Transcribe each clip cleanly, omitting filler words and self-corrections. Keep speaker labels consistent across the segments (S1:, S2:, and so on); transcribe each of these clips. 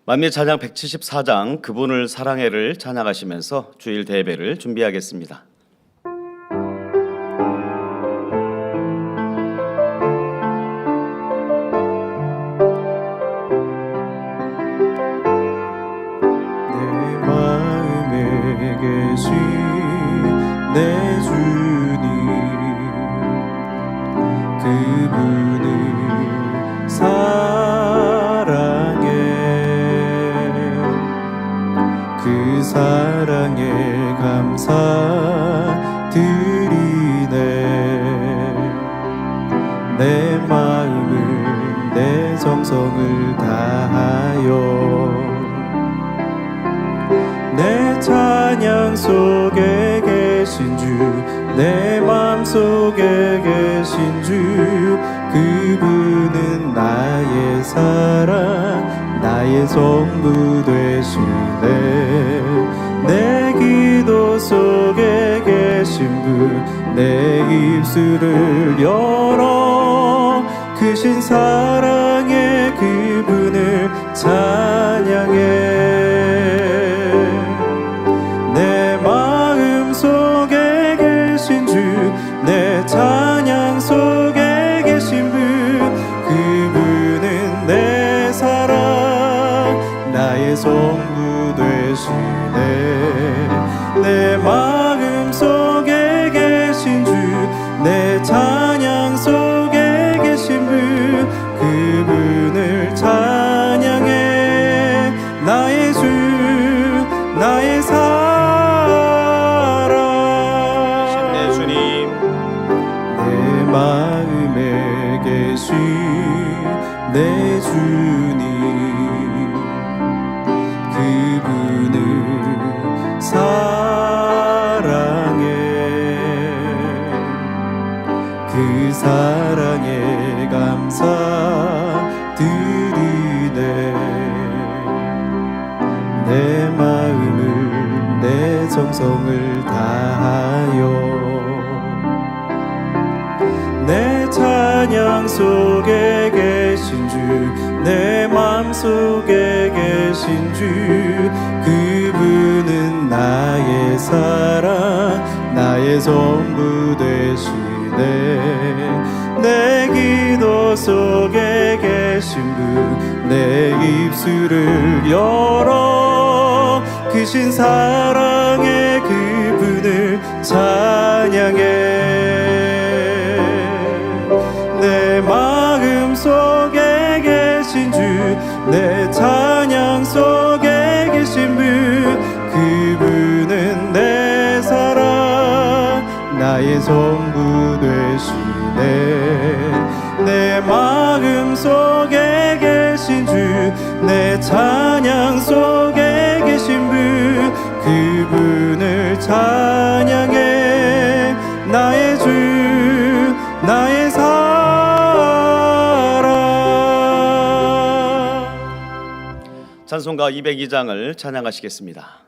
S1: 만미 찬양 174장 그분을 사랑해를 찬양하시면서 주일 대배를 준비하겠습니다.
S2: 내 마음에 계신 내 주님, 그분을 사랑해. 그 사랑에 감사드리네. 내 마음을 내 정성을 다하여 내 찬양 속에 계신 주, 내 맘 속에 계신 주, 그분은 나의 사랑, 나의 전부 되시네. 내 기도 속에 계신 분, 내 입술을 열어 크신 사랑의 그분을 찬양해. 내 마음 속에 계신 주, 내 찬양 속에 계신 분, 그분은 내 사랑, 나의 전부 되시네. 내 마음 속에 계신 주, 내 찬양 속에 계신 분, 그분을 찬양해. 나의 주, 나의 사랑, 내 마음에 계신 내 주님, 그분을 사랑해. 그 사랑에 감사드리네. 내 마음을 내 정성을 다하여 내 찬양 속에 계신 주, 내 맘 속에 계신 주, 그분은 나의 사랑, 나의 전부 되시네. 내 기도 속에 계신 분, 내 입술을 열어 크신 사랑의 그분을 찬양해. 내 마음 속에 계신 주, 내 찬양 속에 계신 분, 그분은 내 사랑, 나의 전부 되시네. 내 마음 속에 계신 주, 내 찬양 속에 계신 분, 그분을 찬양해. 나의 주, 나의 사랑.
S1: 찬송가 202장을 찬양하시겠습니다.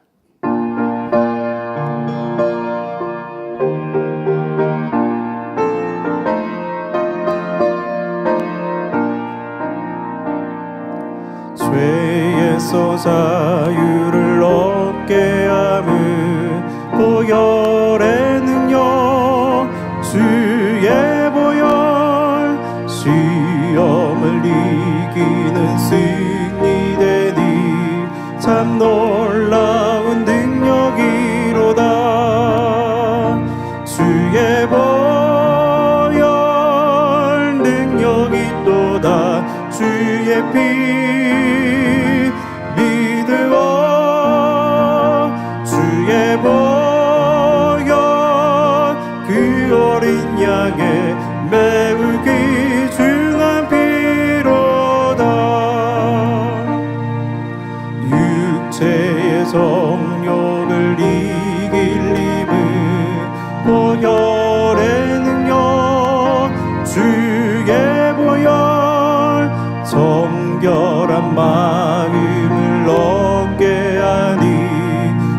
S2: 죄에서 자유를 얻게 함은 보혈의 능력, 주의 보혈, 시험을 이기는 승리되니 참 놀라운 능력이로다. 주의 보혈 능력이 또다. 주의 피 믿으어 주의 보혈, 그 어린 양의 매우 귀중한 피로다. 육체의 정욕을 이길 힘은 보혈의 능력, 주의 보혈, 정결한 마음을 얻게 하니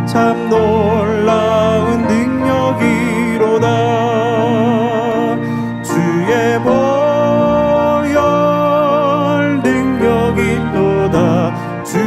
S2: 참 놀라운 능력이로다. 주의 보혈 능력이 또다. 주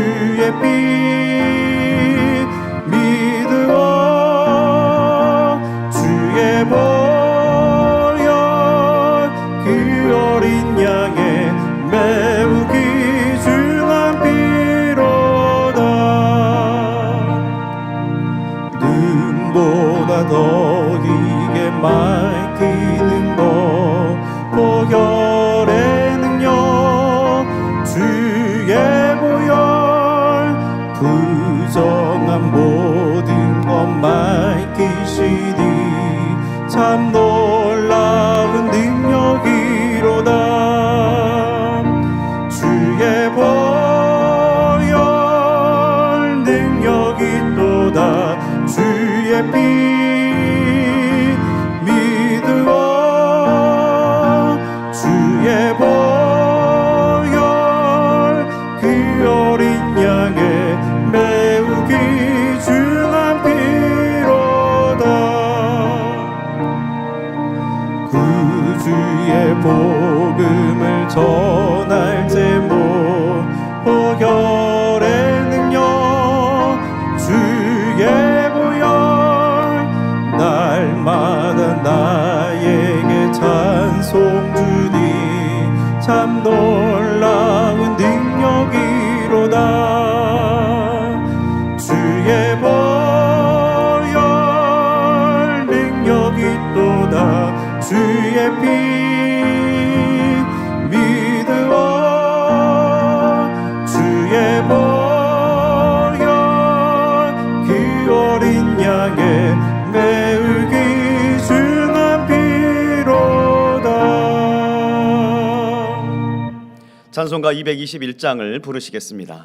S1: 찬송가 221장을 부르시겠습니다.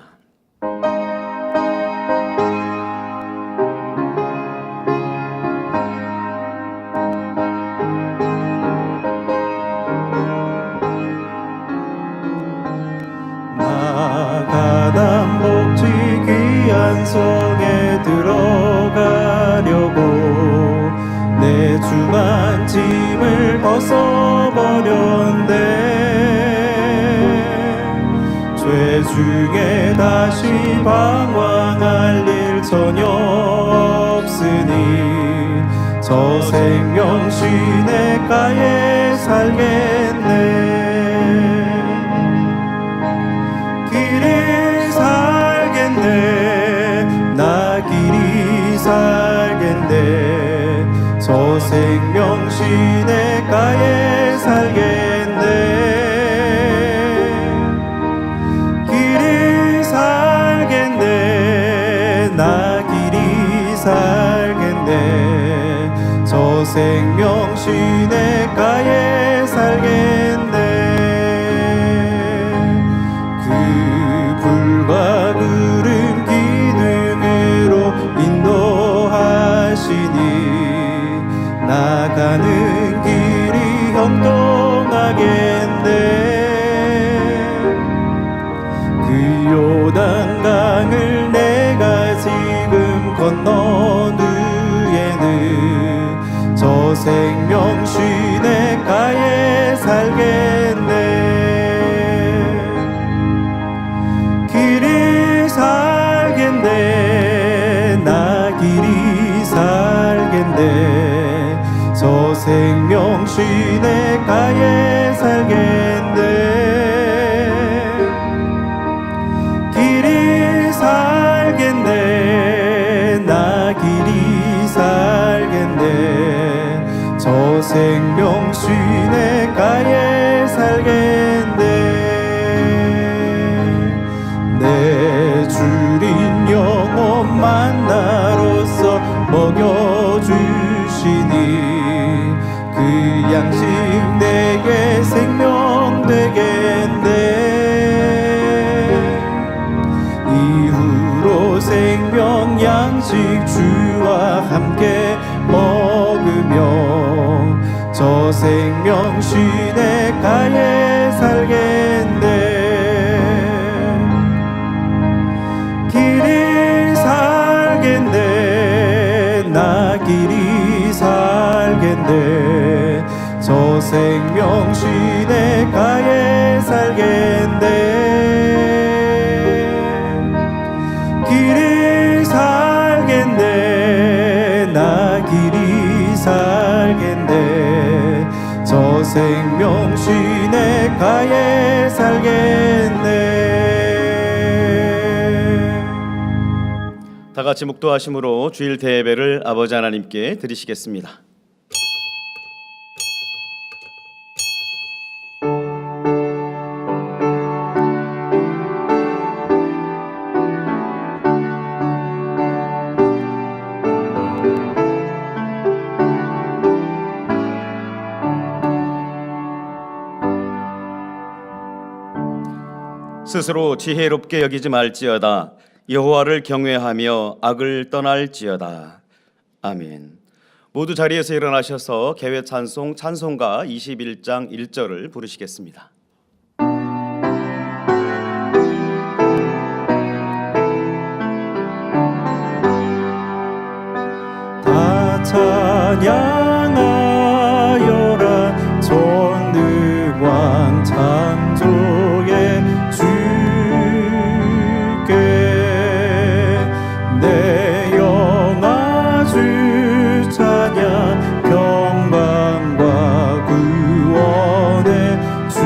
S2: 가담 복지 귀한 성에 들어가려고 내 주만 짐을 벗어버렸네. 죄 중에 다시 방황할 일 전혀 없으니 저 생명 시냇가에 살겠네. 길이 살겠네. 나 길이 살겠네. 저 생명 시냇가에 살겠네. 길이 살겠네. 나 길이 살겠네. 저 생명 시냇가에 살겠네. 불과 구름 기둥으로 인도하시니 나가는 길이 형통하겠네. 그 요단강을 내가 지금 건넌 후에는 저 생명 시냇가에 살겠네. 길이 살겠네. 나 길이 살겠네. 저 생명 시냇가에 살겠네. 길이 살겠네. 나 길이 살겠네. 저 생명 시냇가에 살겠네. 내 주린 영혼 만나로서 먹여주시니 그 양식 내게 생명 되겠네. 이후로 생명 양식 주와 함께 먹으며 저 생명 시냇가에 살겠네. 길이 살겠네. 나 길이 살겠네. 저 생명 시냇가에 살겠네. 길이 살겠네. 나 길이 살겠네. 저 생명 시냇가에 살겠네.
S1: 다 같이 묵도하심으로 주일 대예배를 아버지 하나님께 드리시겠습니다. 스스로 지혜롭게 여기지 말지어다. 여호와를 경외하며 악을 떠날지어다. 아멘. 모두 자리에서 일어나셔서 개회 찬송 찬송가 21장 1절을 부르시겠습니다.
S2: 다 찬양하여라. 전능왕 창조의 주께 내 영아 주 찬양. 평강과 구원의 주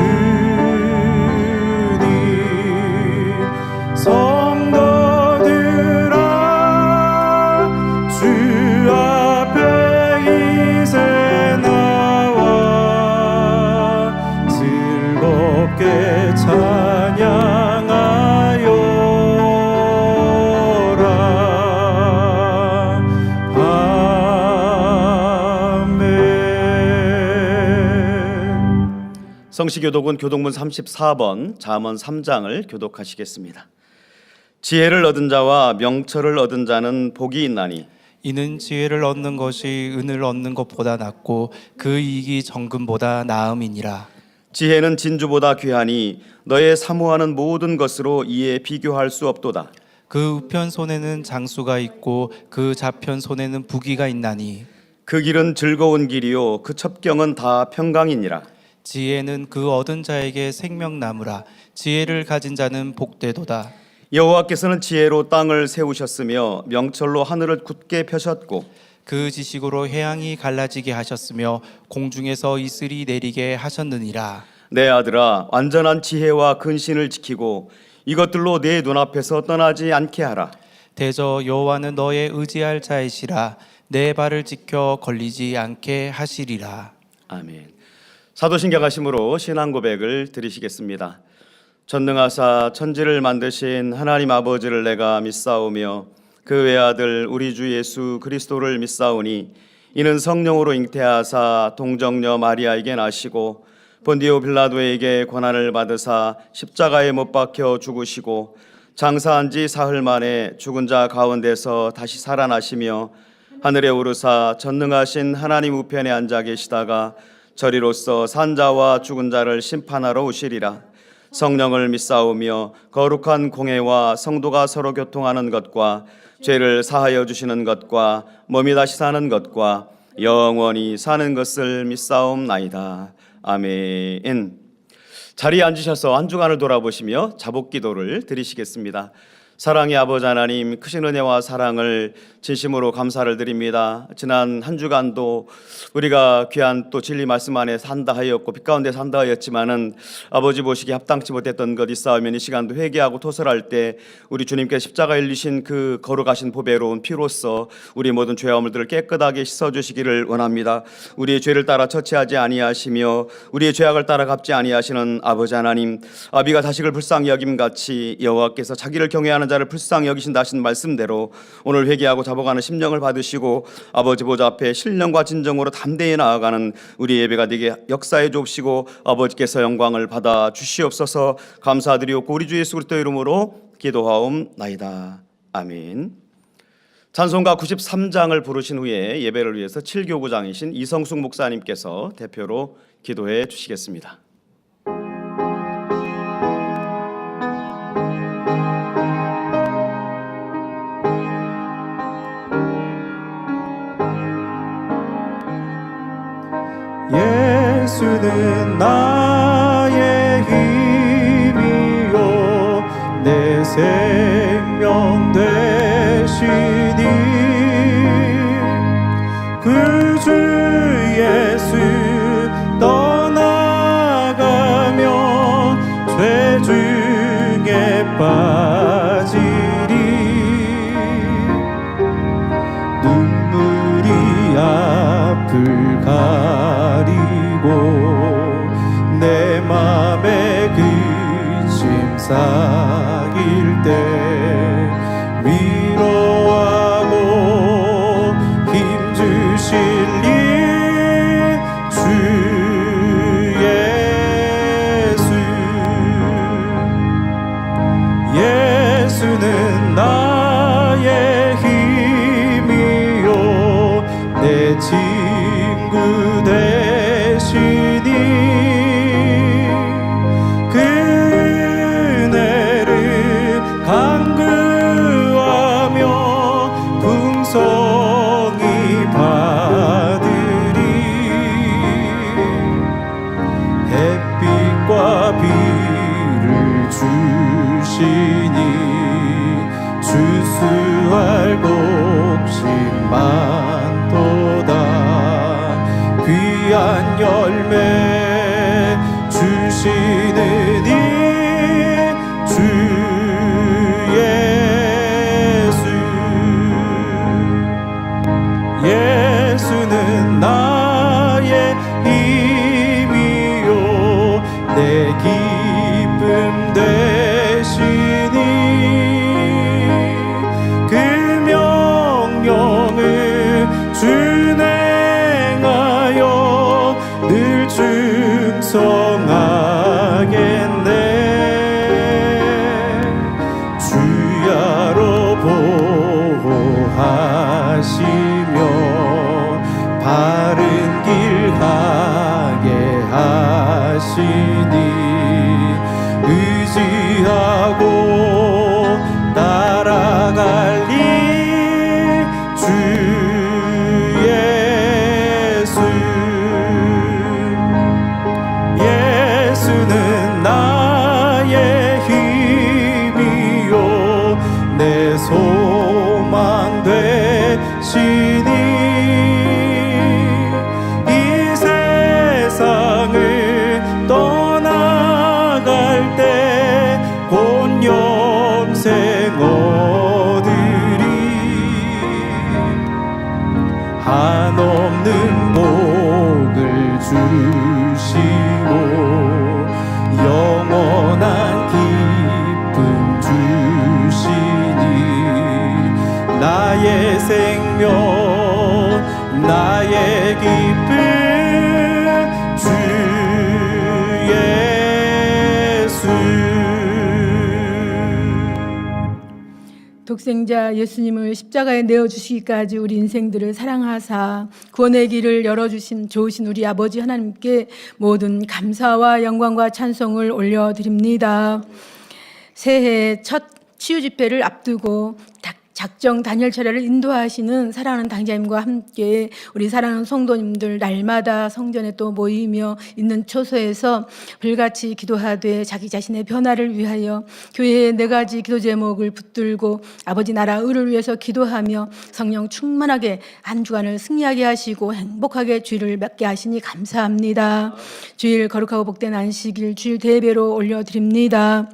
S1: 성시교독은 교독문 34번 잠언 3장을 교독하시겠습니다. 지혜를 얻은 자와 명철을 얻은 자는 복이 있나니
S3: 이는 지혜를 얻는 것이 은을 얻는 것보다 낫고 그 이익이 정금보다 나음이니라.
S1: 지혜는 진주보다 귀하니 너의 사모하는 모든 것으로 이에 비교할 수 없도다.
S3: 그 우편 손에는 장수가 있고 그 좌편 손에는 부귀가 있나니
S1: 그 길은 즐거운 길이요 그 첩경은 다 평강이니라.
S3: 지혜는 그 얻은 자에게 생명나무라. 지혜를 가진 자는 복되도다.
S1: 여호와께서는 지혜로 땅을 세우셨으며 명철로 하늘을 굳게 펴셨고
S3: 그 지식으로 해양이 갈라지게 하셨으며 공중에서 이슬이 내리게 하셨느니라.
S1: 내 아들아 완전한 지혜와 근신을 지키고 이것들로 내 눈앞에서 떠나지 않게 하라.
S3: 대저 여호와는 너의 의지할 자이시라. 내 발을 지켜 걸리지 않게 하시리라.
S1: 아멘. 사도신경하심으로 신앙 고백을 드리시겠습니다. 전능하사 천지를 만드신 하나님 아버지를 내가 믿사오며 그 외아들 우리 주 예수 그리스도를 믿사오니 이는 성령으로 잉태하사 동정녀 마리아에게 나시고 본디오 빌라도에게 고난을 받으사 십자가에 못 박혀 죽으시고 장사한 지 사흘 만에 죽은 자 가운데서 다시 살아나시며 하늘에 오르사 전능하신 하나님 우편에 앉아 계시다가 저리로서 산자와 죽은 자를 심판하러 오시리라. 성령을 믿사오며 거룩한 공회와 성도가 서로 교통하는 것과 죄를 사하여 주시는 것과 몸이 다시 사는 것과 영원히 사는 것을 믿사옵나이다. 아멘. 자리에 앉으셔서 한 주간을 돌아보시며 자복기도를 드리시겠습니다. 사랑의 아버지 하나님, 크신 은혜와 사랑을 진심으로 감사를 드립니다. 지난 한 주간도 우리가 귀한 또 진리 말씀 안에 산다 하였고 빛 가운데 산다 하였지만은 아버지 보시기에 합당치 못했던 것 있사오면 이 시간도 회개하고 토설할 때 우리 주님께 십자가에 흘리신 그 거룩하신 보배로운 피로써 우리 모든 죄화물들을 깨끗하게 씻어주시기를 원합니다. 우리의 죄를 따라 처치하지 아니하시며 우리의 죄악을 따라 갚지 아니하시는 아버지 하나님, 아비가 자식을 불쌍히 여김같이 여호와께서 자기를 경외하는 자를 불쌍히 여기신다 하신 말씀대로 오늘 회개하고 자복하는 심령을 받으시고 아버지 보좌 앞에 신령과 진정으로 담대히 나아가는 우리 예배가 되게 역사해 주옵시고 아버지께서 영광을 받아 주시옵소서. 감사드리옵고 우리 주 예수 그리스도 이름으로 기도하옵나이다. 아멘. 찬송가 93장을 부르신 후에 예배를 위해서 7교구장이신 이성숙 목사님께서 대표로 기도해 주시겠습니다.
S2: 예수는 나의 힘이요 내 생명 되시니 그 주 예수 떠나가며 죄 중에 빠지리 눈물이 앞을 가리고 내 맘에 근심 쌓일 때 위로하고 힘주실 주 예수. 예수는 나의 힘이요 내 친구 되시니 그 은혜를 간구하며 풍성히 받으리. 햇빛과 비를 주시니 주 주시며 나의 기쁨 주 예수.
S4: 독생자 예수님을 십자가에 내어주시기까지 우리 인생들을 사랑하사 구원의 길을 열어주신 좋으신 우리 아버지 하나님께 모든 감사와 영광과 찬송을 올려드립니다. 새해 첫 치유 집회를 앞두고 작정 단열 차례를 인도하시는 사랑하는 당자님과 함께 우리 사랑하는 성도님들 날마다 성전에 또 모이며 있는 초소에서 불같이 기도하되 자기 자신의 변화를 위하여 교회의 4가지 기도 제목을 붙들고 아버지 나라 의를 위해서 기도하며 성령 충만하게 한 주간을 승리하게 하시고 행복하게 주일을 맺게 하시니 감사합니다. 주일 거룩하고 복된 안식일 주일 대배로 올려드립니다.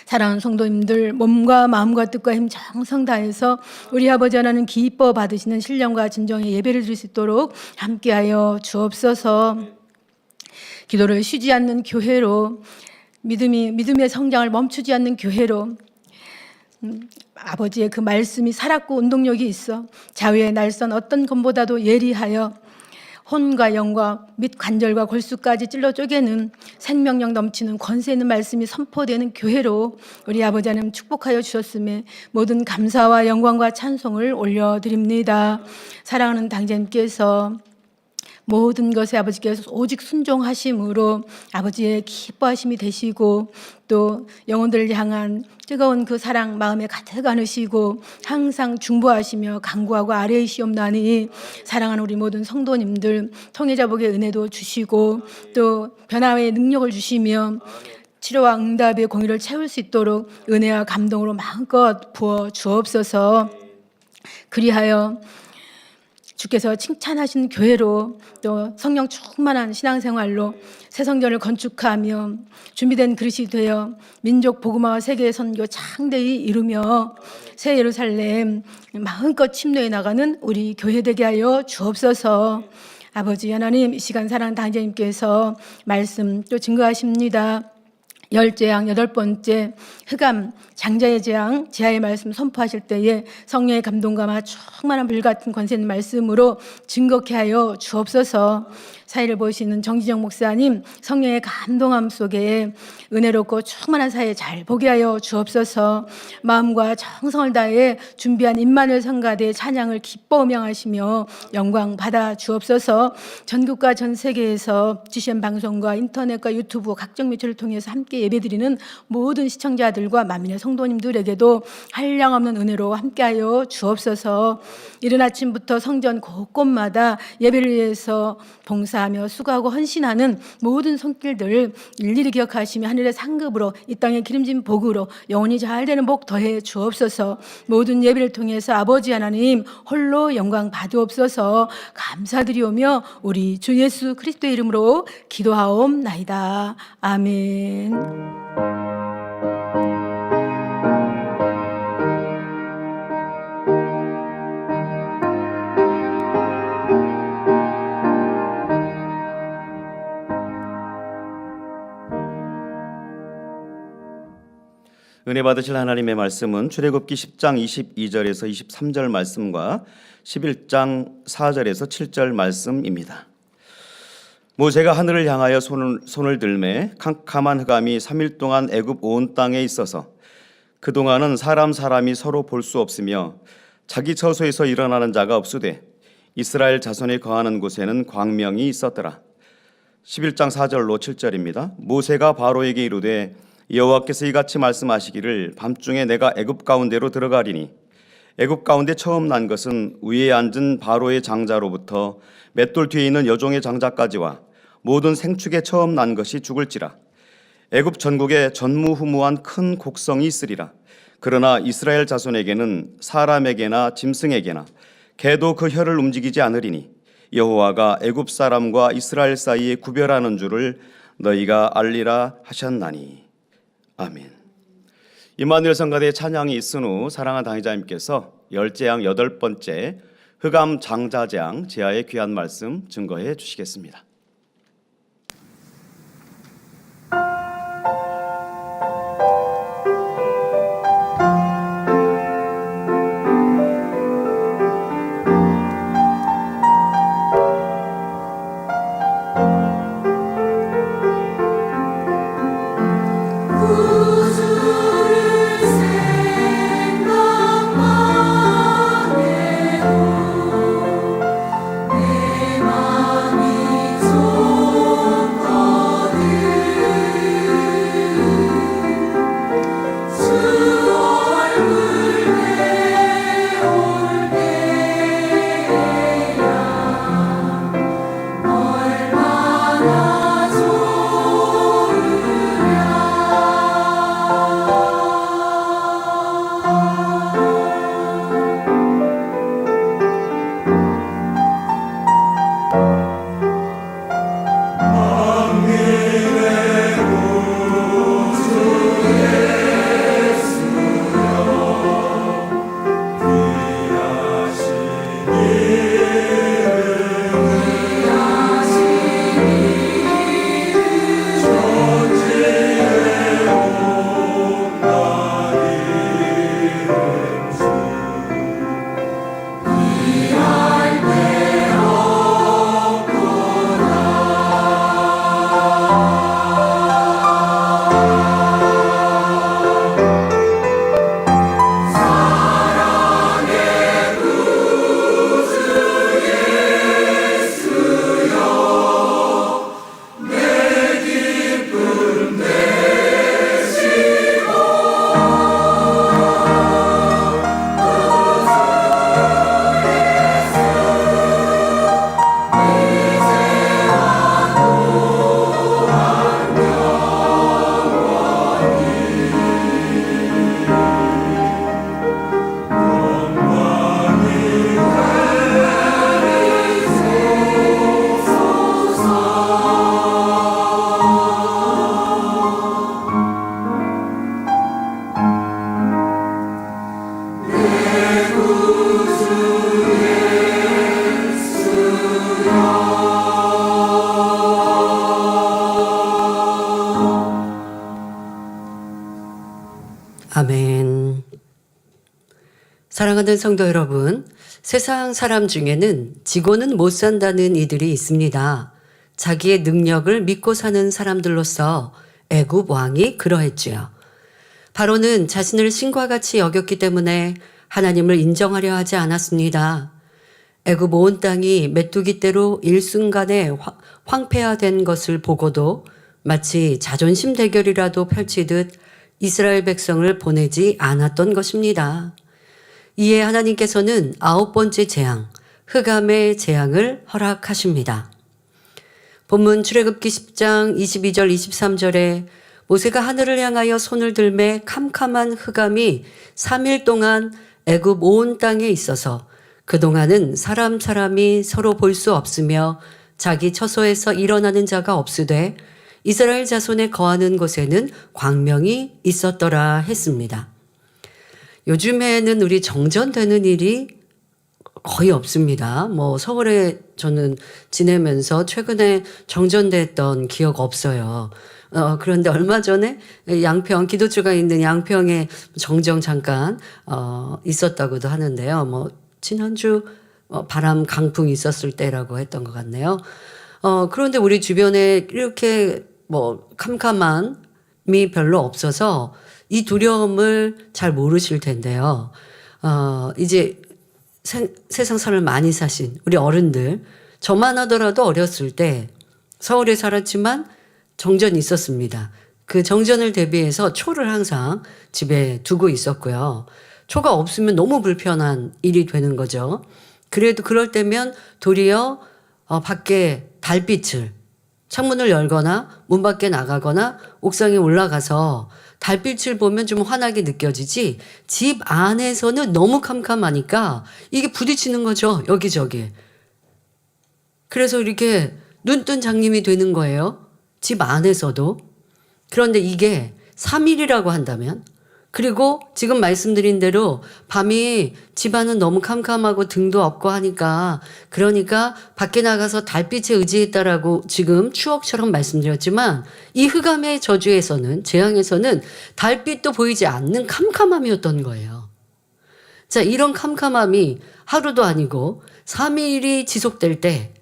S4: 사랑하는 성도님들 몸과 마음과 뜻과 힘 정성 다해서 우리 아버지 하나님 기뻐 받으시는 신령과 진정의 예배를 드릴 수 있도록 함께하여 주옵소서. 기도를 쉬지 않는 교회로 믿음의 성장을 멈추지 않는 교회로 아버지의 그 말씀이 살았고 운동력이 있어 자유의 날선 어떤 것보다도 예리하여 혼과 영과 및 관절과 골수까지 찔러 쪼개는 생명력 넘치는 권세 있는 말씀이 선포되는 교회로 우리 아버지 하나님 축복하여 주셨음에 모든 감사와 영광과 찬송을 올려드립니다. 사랑하는 당자님께서 모든 것에 아버지께서 오직 순종하심으로 아버지의 기뻐하심이 되시고 또 영혼들을 향한 뜨거운 그 사랑 마음에 가득 안으시고 항상 중보하시며 강구하고 아뢰이시옵나니 사랑하는 우리 모든 성도님들 통해자복의 은혜도 주시고 또 변화의 능력을 주시며 치료와 응답의 공의를 채울 수 있도록 은혜와 감동으로 마음껏 부어 주옵소서. 그리하여 주께서 칭찬하신 교회로 또 성령 충만한 신앙생활로 새 성전을 건축하며 준비된 그릇이 되어 민족 복음화와 세계 선교 창대히 이루며 새 예루살렘 마음껏 침노해 나가는 우리 교회 되게 하여 주옵소서. 아버지 하나님 이 시간 사랑하는 당자님께서 말씀 또 증거하십니다. 10재앙 8번째 흑암 장자의 재앙 지하의 말씀 선포하실 때에 성령의 감동과 충만한 불같은 권세 있는 말씀으로 증거케 하여 주옵소서. 사회를 보시는 정지정 목사님 성령의 감동함 속에 은혜롭고 충만한 사회 잘 보게 하여 주옵소서. 마음과 정성을 다해 준비한 임마누엘 성가대 찬양을 기뻐 음양하시며 영광 받아 주옵소서. 전국과 전 세계에서 GCN 방송과 인터넷과 유튜브 각종 매체를 통해서 함께 예배드리는 모든 시청자들과 만민의 성도님들에게도 한량없는 은혜로 함께하여 주옵소서. 이른 아침부터 성전 곳곳마다 예배를 위해서 봉사하며 수고하고 헌신하는 모든 손길들 일일이 기억하시며 하늘의 상급으로 이 땅의 기름진 복으로 영원히 잘 되는 복 더해 주옵소서. 모든 예배를 통해서 아버지 하나님 홀로 영광 받으옵소서. 감사드리오며 우리 주 예수 그리스도의 이름으로 기도하옵나이다. 아멘.
S1: 은혜 받으실 하나님의 말씀은 출애굽기 10장 22절에서 23절 말씀과 11장 4절에서 7절 말씀입니다. 모세가 하늘을 향하여 손을 들매 캄캄한 흑암이 3일 동안 애굽 온 땅에 있어서 그동안은 사람이 서로 볼 수 없으며 자기 처소에서 일어나는 자가 없으되 이스라엘 자손이 거하는 곳에는 광명이 있었더라. 11장 4절로 7절입니다. 모세가 바로에게 이르되 여호와께서 이같이 말씀하시기를 밤중에 내가 애굽 가운데로 들어가리니 애굽 가운데 처음 난 것은 위에 앉은 바로의 장자로부터 맷돌 뒤에 있는 여종의 장자까지와 모든 생축에 처음 난 것이 죽을지라. 애굽 전국에 전무후무한 큰 곡성이 있으리라. 그러나 이스라엘 자손에게는 사람에게나 짐승에게나 개도 그 혀를 움직이지 않으리니 여호와가 애굽 사람과 이스라엘 사이에 구별하는 줄을 너희가 알리라 하셨나니. 아멘. 임마누엘 성가대 찬양이 있은 후 사랑하는 당회자님께서 10재앙 8번째 흑암 장자재앙 지하의 귀한 말씀 증거해 주시겠습니다.
S5: 아멘. 사랑하는 성도 여러분, 세상 사람 중에는 지고는 못 산다는 이들이 있습니다. 자기의 능력을 믿고 사는 사람들로서 애굽 왕이 그러했지요. 바로는 자신을 신과 같이 여겼기 때문에 하나님을 인정하려 하지 않았습니다. 애굽 온 땅이 메뚜기떼로 일순간에 황폐화된 것을 보고도 마치 자존심 대결이라도 펼치듯 이스라엘 백성을 보내지 않았던 것입니다. 이에 하나님께서는 9번째 재앙, 흑암의 재앙을 허락하십니다. 본문 출애굽기 10장 22절 23절에 모세가 하늘을 향하여 손을 들매 캄캄한 흑암이 3일 동안 애굽 온 땅에 있어서 그동안은 사람이 서로 볼 수 없으며 자기 처소에서 일어나는 자가 없으되 이스라엘 자손에 거하는 곳에는 광명이 있었더라 했습니다. 요즘에는 우리 정전되는 일이 거의 없습니다. 서울에 저는 지내면서 최근에 정전됐던 기억 없어요. 그런데 얼마 전에 양평, 기도주가 있는 양평에 정정 잠깐 있었다고도 하는데요. 지난주 바람 강풍이 있었을 때라고 했던 것 같네요. 그런데 우리 주변에 이렇게 캄캄함이 별로 없어서 이 두려움을 잘 모르실 텐데요. 이제 세상 삶을 많이 사신 우리 어른들, 저만 하더라도 어렸을 때 서울에 살았지만 정전이 있었습니다. 그 정전을 대비해서 초를 항상 집에 두고 있었고요. 초가 없으면 너무 불편한 일이 되는 거죠. 그래도 그럴 때면 도리어 밖에 달빛을 창문을 열거나 문 밖에 나가거나 옥상에 올라가서 달빛을 보면 좀 환하게 느껴지지 집 안에서는 너무 캄캄하니까 이게 부딪히는 거죠. 여기저기. 그래서 이렇게 눈뜬 장님이 되는 거예요. 집 안에서도. 그런데 이게 3일이라고 한다면 그리고 지금 말씀드린 대로 밤이 집안은 너무 캄캄하고 등도 없고 하니까 그러니까 밖에 나가서 달빛에 의지했다라고 지금 추억처럼 말씀드렸지만 이 흑암의 저주에서는 재앙에서는 달빛도 보이지 않는 캄캄함이었던 거예요. 자, 이런 캄캄함이 하루도 아니고 3일이 지속될 때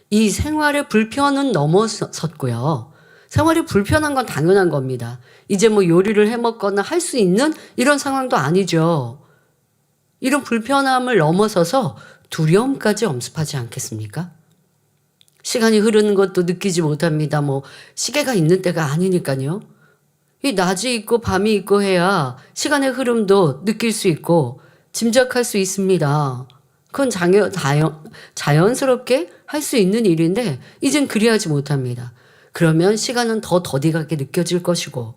S5: 이 생활의 불편은 넘어섰고요. 생활이 불편한 건 당연한 겁니다. 이제 요리를 해 먹거나 할 수 있는 이런 상황도 아니죠. 이런 불편함을 넘어서서 두려움까지 엄습하지 않겠습니까? 시간이 흐르는 것도 느끼지 못합니다. 시계가 있는 때가 아니니까요. 이 낮이 있고 밤이 있고 해야 시간의 흐름도 느낄 수 있고 짐작할 수 있습니다. 그건 자연스럽게 할 수 있는 일인데 이젠 그리하지 못합니다. 그러면 시간은 더 더디하게 느껴질 것이고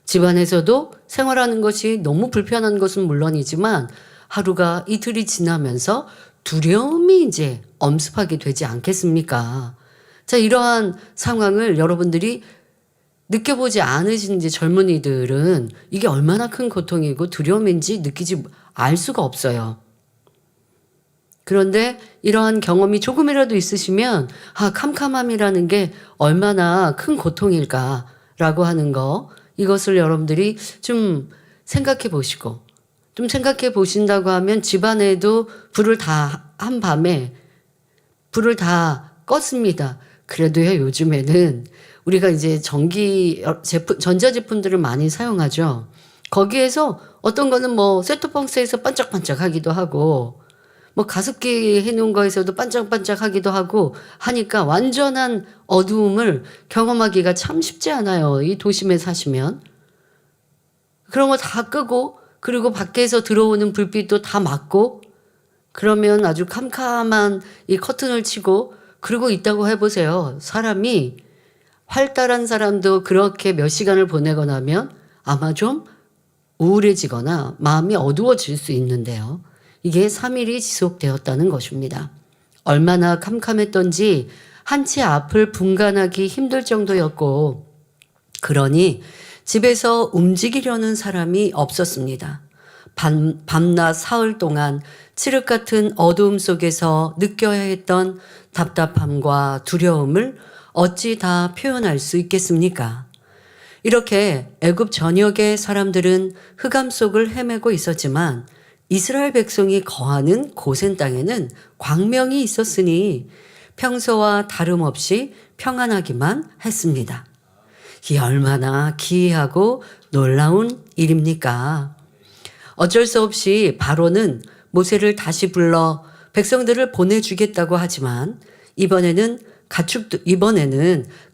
S5: 집안에서도 생활하는 것이 너무 불편한 것은 물론이지만 하루가 이틀이 지나면서 두려움이 이제 엄습하게 되지 않겠습니까? 자, 이러한 상황을 여러분들이 느껴보지 않으신 이제 젊은이들은 이게 얼마나 큰 고통이고 두려움인지 알 수가 없어요. 그런데 이러한 경험이 조금이라도 있으시면 캄캄함이라는 게 얼마나 큰 고통일까라고 하는 거 이것을 여러분들이 좀 생각해 보시고 좀 생각해 보신다고 하면 집안에도 불을 다 한밤에 불을 다 껐습니다. 그래도요 요즘에는 우리가 이제 전자제품들을 많이 사용하죠. 거기에서 어떤 거는 셋톱박스에서 반짝반짝 하기도 하고 가습기 해놓은 거에서도 반짝반짝 하기도 하고 하니까 완전한 어두움을 경험하기가 참 쉽지 않아요. 이 도심에 사시면. 그런 거 다 끄고 그리고 밖에서 들어오는 불빛도 다 막고 그러면 아주 캄캄한 이 커튼을 치고 그러고 있다고 해보세요. 사람이 활달한 사람도 그렇게 몇 시간을 보내고 나면 아마 좀 우울해지거나 마음이 어두워질 수 있는데요. 이게 3일이 지속되었다는 것입니다. 얼마나 캄캄했던지 한 채 앞을 분간하기 힘들 정도였고 그러니 집에서 움직이려는 사람이 없었습니다. 밤낮 사흘 동안 칠흑 같은 어두움 속에서 느껴야 했던 답답함과 두려움을 어찌 다 표현할 수 있겠습니까? 이렇게 애굽 전역의 사람들은 흑암 속을 헤매고 있었지만 이스라엘 백성이 거하는 고센 땅에는 광명이 있었으니 평소와 다름없이 평안하기만 했습니다. 이 얼마나 기이하고 놀라운 일입니까? 어쩔 수 없이 바로는 모세를 다시 불러 백성들을 보내주겠다고 하지만 이번에는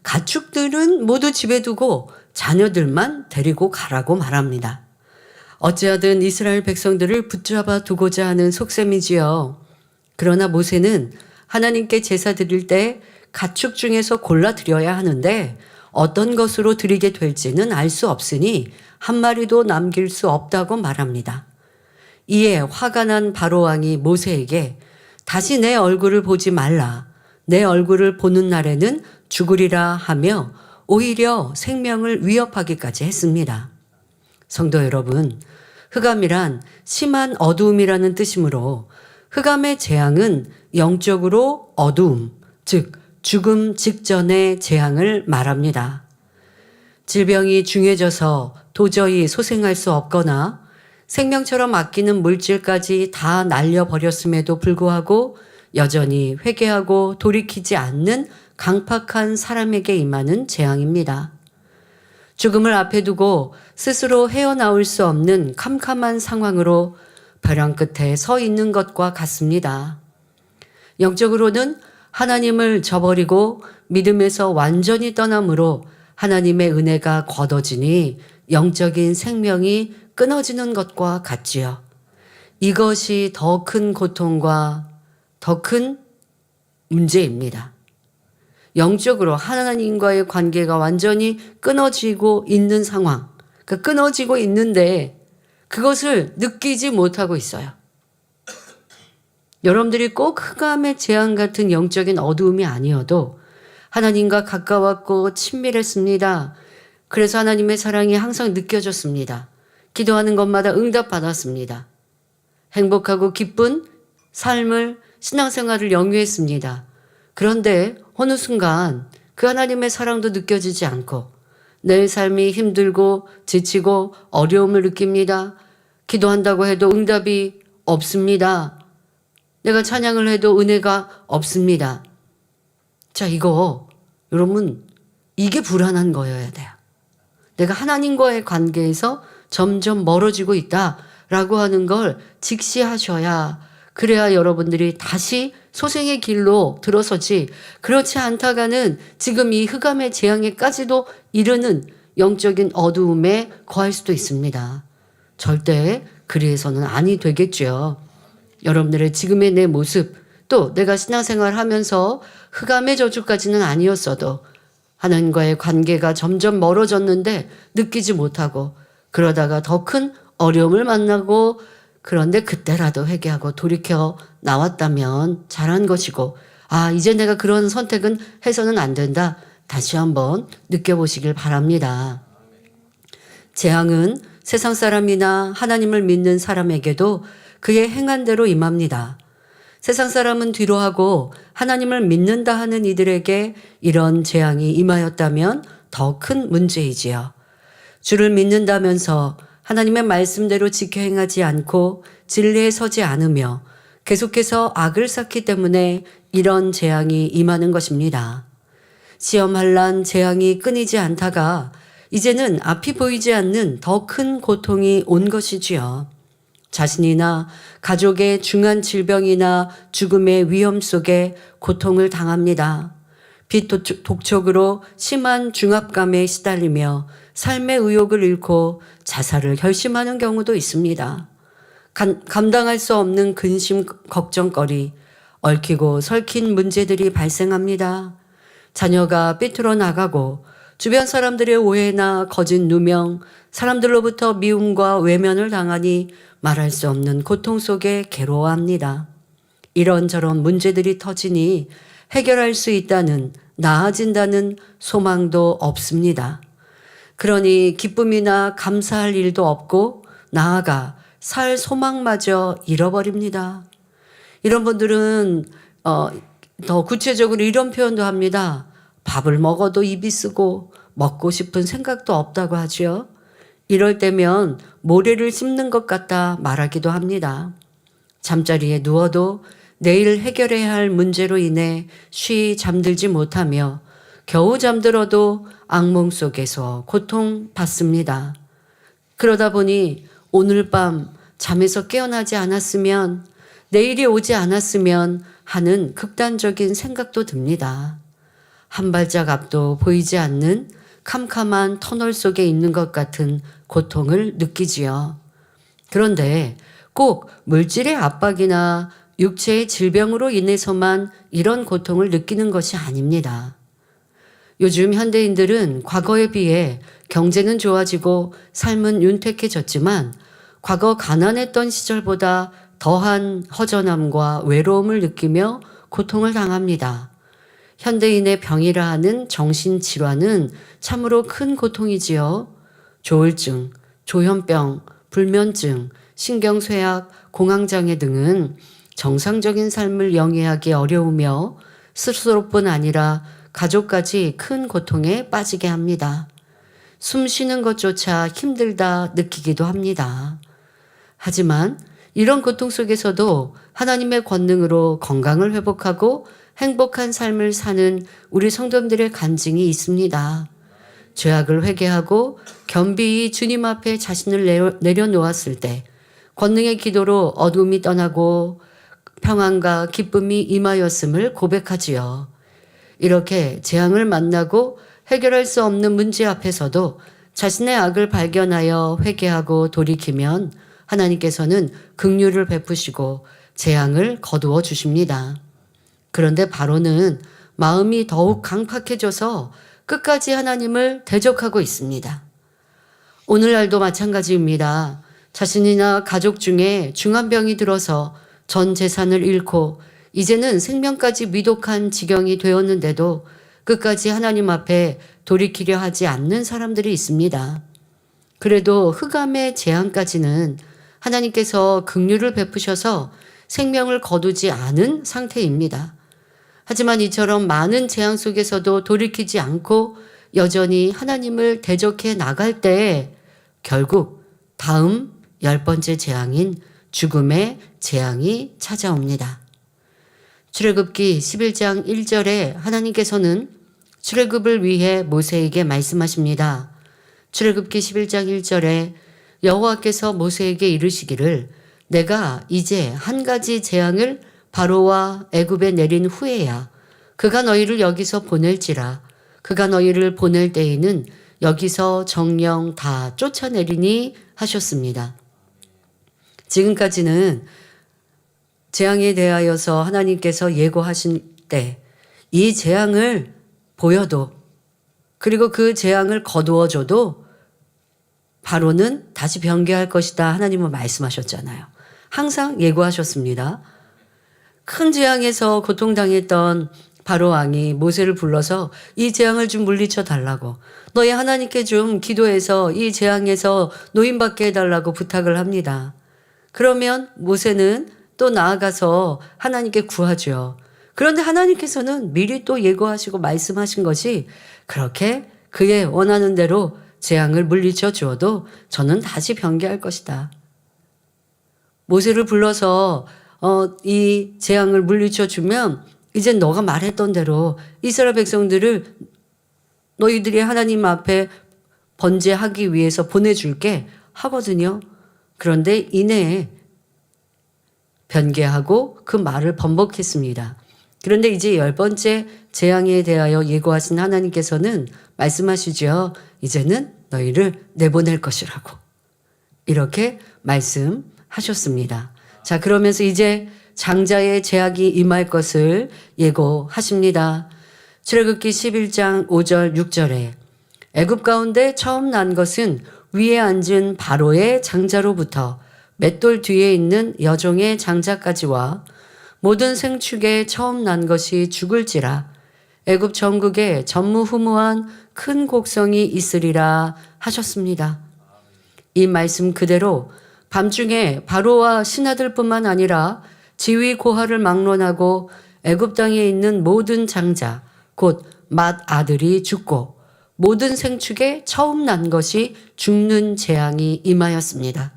S5: 가축들은 모두 집에 두고 자녀들만 데리고 가라고 말합니다. 어찌하든 이스라엘 백성들을 붙잡아 두고자 하는 속셈이지요. 그러나 모세는 하나님께 제사 드릴 때 가축 중에서 골라 드려야 하는데 어떤 것으로 드리게 될지는 알 수 없으니 한 마리도 남길 수 없다고 말합니다. 이에 화가 난 바로왕이 모세에게 다시 내 얼굴을 보지 말라. 내 얼굴을 보는 날에는 죽으리라 하며 오히려 생명을 위협하기까지 했습니다. 성도 여러분, 흑암이란 심한 어두움이라는 뜻이므로 흑암의 재앙은 영적으로 어두움, 즉 죽음 직전의 재앙을 말합니다. 질병이 중해져서 도저히 소생할 수 없거나 생명처럼 아끼는 물질까지 다 날려버렸음에도 불구하고 여전히 회개하고 돌이키지 않는 강팍한 사람에게 임하는 재앙입니다. 죽음을 앞에 두고 스스로 헤어나올 수 없는 캄캄한 상황으로 벼랑 끝에 서 있는 것과 같습니다. 영적으로는 하나님을 저버리고 믿음에서 완전히 떠남으로 하나님의 은혜가 걷어지니 영적인 생명이 끊어지는 것과 같지요. 이것이 더 큰 고통과 더 큰 문제입니다. 영적으로 하나님과의 관계가 완전히 끊어지고 있는 상황, 그러니까 끊어지고 있는데 그것을 느끼지 못하고 있어요. 여러분들이 꼭 흑암의 재앙 같은 영적인 어두움이 아니어도 하나님과 가까웠고 친밀했습니다. 그래서 하나님의 사랑이 항상 느껴졌습니다. 기도하는 것마다 응답받았습니다. 행복하고 기쁜 삶을, 신앙생활을 영위했습니다. 그런데 어느 순간 그 하나님의 사랑도 느껴지지 않고 내 삶이 힘들고 지치고 어려움을 느낍니다. 기도한다고 해도 응답이 없습니다. 내가 찬양을 해도 은혜가 없습니다. 자, 이거 여러분, 이게 불안한 거여야 돼요. 내가 하나님과의 관계에서 점점 멀어지고 있다라고 하는 걸 직시하셔야, 그래야 여러분들이 다시 소생의 길로 들어서지, 그렇지 않다가는 지금 이 흑암의 재앙에까지도 이르는 영적인 어두움에 거할 수도 있습니다. 절대 그리해서는 아니 되겠죠. 여러분들의 지금의 내 모습, 또 내가 신앙생활 하면서 흑암의 저주까지는 아니었어도 하나님과의 관계가 점점 멀어졌는데 느끼지 못하고 그러다가 더 큰 어려움을 만나고, 그런데 그때라도 회개하고 돌이켜 나왔다면 잘한 것이고, 아, 이제 내가 그런 선택은 해서는 안 된다. 다시 한번 느껴보시길 바랍니다. 재앙은 세상 사람이나 하나님을 믿는 사람에게도 그의 행한 대로 임합니다. 세상 사람은 뒤로하고 하나님을 믿는다 하는 이들에게 이런 재앙이 임하였다면 더 큰 문제이지요. 주를 믿는다면서 하나님의 말씀대로 지켜 행하지 않고 진리에 서지 않으며 계속해서 악을 쌓기 때문에 이런 재앙이 임하는 것입니다. 시험 환난 재앙이 끊이지 않다가 이제는 앞이 보이지 않는 더 큰 고통이 온 것이지요. 자신이나 가족의 중한 질병이나 죽음의 위험 속에 고통을 당합니다. 비독촉으로 심한 중압감에 시달리며 삶의 의욕을 잃고 자살을 결심하는 경우도 있습니다. 감당할 수 없는 근심, 걱정거리, 얽히고 설킨 문제들이 발생합니다. 자녀가 삐뚤어 나가고 주변 사람들의 오해나 거짓 누명, 사람들로부터 미움과 외면을 당하니 말할 수 없는 고통 속에 괴로워합니다. 이런저런 문제들이 터지니 해결할 수 있다는, 나아진다는 소망도 없습니다. 그러니 기쁨이나 감사할 일도 없고 나아가 살 소망마저 잃어버립니다. 이런 분들은 더 구체적으로 이런 표현도 합니다. 밥을 먹어도 입이 쓰고 먹고 싶은 생각도 없다고 하지요. 이럴 때면 모래를 씹는 것 같다 말하기도 합니다. 잠자리에 누워도 내일 해결해야 할 문제로 인해 쉬 잠들지 못하며 겨우 잠들어도 악몽 속에서 고통받습니다. 그러다 보니 오늘 밤 잠에서 깨어나지 않았으면, 내일이 오지 않았으면 하는 극단적인 생각도 듭니다. 한 발짝 앞도 보이지 않는 캄캄한 터널 속에 있는 것 같은 고통을 느끼지요. 그런데 꼭 물질의 압박이나 육체의 질병으로 인해서만 이런 고통을 느끼는 것이 아닙니다. 요즘 현대인들은 과거에 비해 경제는 좋아지고 삶은 윤택해졌지만 과거 가난했던 시절보다 더한 허전함과 외로움을 느끼며 고통을 당합니다. 현대인의 병이라 하는 정신질환은 참으로 큰 고통이지요. 조울증, 조현병, 불면증, 신경쇠약, 공황장애 등은 정상적인 삶을 영위하기 어려우며 스스로뿐 아니라 가족까지 큰 고통에 빠지게 합니다. 숨 쉬는 것조차 힘들다 느끼기도 합니다. 하지만 이런 고통 속에서도 하나님의 권능으로 건강을 회복하고 행복한 삶을 사는 우리 성도들의 간증이 있습니다. 죄악을 회개하고 겸비히 주님 앞에 자신을 내려놓았을 때 권능의 기도로 어둠이 떠나고 평안과 기쁨이 임하였음을 고백하지요. 이렇게 재앙을 만나고 해결할 수 없는 문제 앞에서도 자신의 악을 발견하여 회개하고 돌이키면 하나님께서는 긍휼을 베푸시고 재앙을 거두어 주십니다. 그런데 바로는 마음이 더욱 강팍해져서 끝까지 하나님을 대적하고 있습니다. 오늘날도 마찬가지입니다. 자신이나 가족 중에 중환병이 들어서 전 재산을 잃고 이제는 생명까지 위독한 지경이 되었는데도 끝까지 하나님 앞에 돌이키려 하지 않는 사람들이 있습니다. 그래도 흑암의 재앙까지는 하나님께서 긍휼을 베푸셔서 생명을 거두지 않은 상태입니다. 하지만 이처럼 많은 재앙 속에서도 돌이키지 않고 여전히 하나님을 대적해 나갈 때 결국 다음 10번째 재앙인 죽음의 재앙이 찾아옵니다. 출애굽기 11장 1절에 하나님께서는 출애굽을 위해 모세에게 말씀하십니다. 출애굽기 11장 1절에 여호와께서 모세에게 이르시기를 내가 이제 한 가지 재앙을 바로와 애굽에 내린 후에야 그가 너희를 여기서 보낼지라. 그가 너희를 보낼 때에는 여기서 정령 다 쫓아내리니 하셨습니다. 지금까지는 재앙에 대하여서 하나님께서 예고하신 때 이 재앙을 보여도 그리고 그 재앙을 거두어줘도 바로는 다시 변개할 것이다 하나님은 말씀하셨잖아요. 항상 예고하셨습니다. 큰 재앙에서 고통당했던 바로 왕이 모세를 불러서 이 재앙을 좀 물리쳐 달라고, 너희 하나님께 좀 기도해서 이 재앙에서 노인받게 해달라고 부탁을 합니다. 그러면 모세는 또 나아가서 하나님께 구하죠. 그런데 하나님께서는 미리 또 예고하시고 말씀하신 것이 그렇게 그의 원하는 대로 재앙을 물리쳐 주어도 저는 다시 변개할 것이다. 모세를 불러서 이 재앙을 물리쳐 주면 이제 너가 말했던 대로 이스라엘 백성들을 너희들이 하나님 앞에 번제하기 위해서 보내줄게 하거든요. 그런데 이내에 변개하고 그 말을 번복했습니다. 그런데 이제 10번째 재앙에 대하여 예고하신 하나님께서는 말씀하시죠. 이제는 너희를 내보낼 것이라고 이렇게 말씀하셨습니다. 자, 그러면서 이제 장자의 재앙이 임할 것을 예고하십니다. 출애굽기 11장 5절 6절에 애굽 가운데 처음 난 것은 위에 앉은 바로의 장자로부터 맷돌 뒤에 있는 여종의 장자까지와 모든 생축에 처음 난 것이 죽을지라. 애굽 전국에 전무후무한 큰 곡성이 있으리라 하셨습니다. 이 말씀 그대로 밤중에 바로와 신하들뿐만 아니라 지위 고하를 막론하고 애굽 땅에 있는 모든 장자 곧 맏 아들이 죽고 모든 생축에 처음 난 것이 죽는 재앙이 임하였습니다.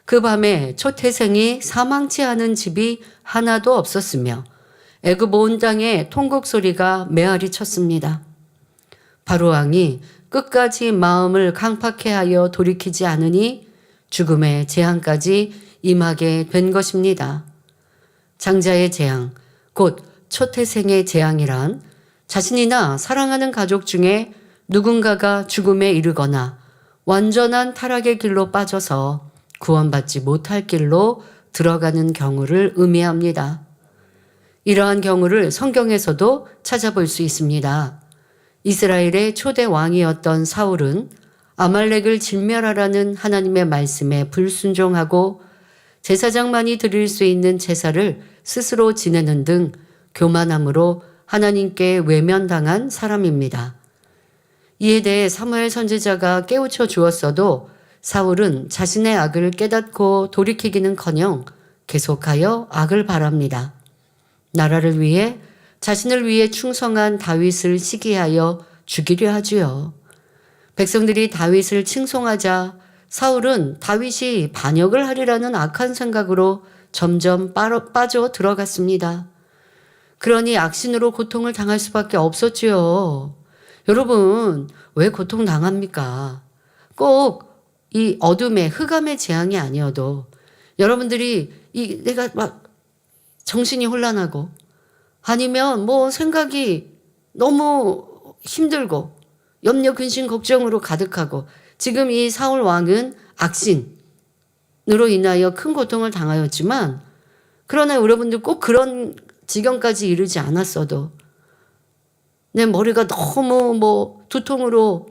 S5: 그 밤에 초태생이 사망치 않은 집이 하나도 없었으며 애굽 온 땅에 통곡 소리가 메아리 쳤습니다. 바로 왕이 끝까지 마음을 강팍해 하여 돌이키지 않으니 죽음의 재앙까지 임하게 된 것입니다. 장자의 재앙, 곧 초태생의 재앙이란 자신이나 사랑하는 가족 중에 누군가가 죽음에 이르거나 완전한 타락의 길로 빠져서 구원받지 못할 길로 들어가는 경우를 의미합니다. 이러한 경우를 성경에서도 찾아볼 수 있습니다. 이스라엘의 초대 왕이었던 사울은 아말렉을 진멸하라는 하나님의 말씀에 불순종하고 제사장만이 드릴 수 있는 제사를 스스로 지내는 등 교만함으로 하나님께 외면당한 사람입니다. 이에 대해 사무엘 선지자가 깨우쳐 주었어도 사울은 자신의 악을 깨닫고 돌이키기는커녕 계속하여 악을 바랍니다. 나라를 위해 자신을 위해 충성한 다윗을 시기하여 죽이려 하지요. 백성들이 다윗을 칭송하자 사울은 다윗이 반역을 하리라는 악한 생각으로 점점 빠져 들어갔습니다. 그러니 악신으로 고통을 당할 수밖에 없었지요. 여러분, 왜 고통당합니까? 꼭 이 어둠의 흑암의 재앙이 아니어도 여러분들이 내가 막 정신이 혼란하고 아니면 뭐 생각이 너무 힘들고 염려, 근심, 걱정으로 가득하고 지금 이 사울 왕은 악신으로 인하여 큰 고통을 당하였지만 그러나 여러분들 꼭 그런 지경까지 이르지 않았어도 내 머리가 너무 뭐 두통으로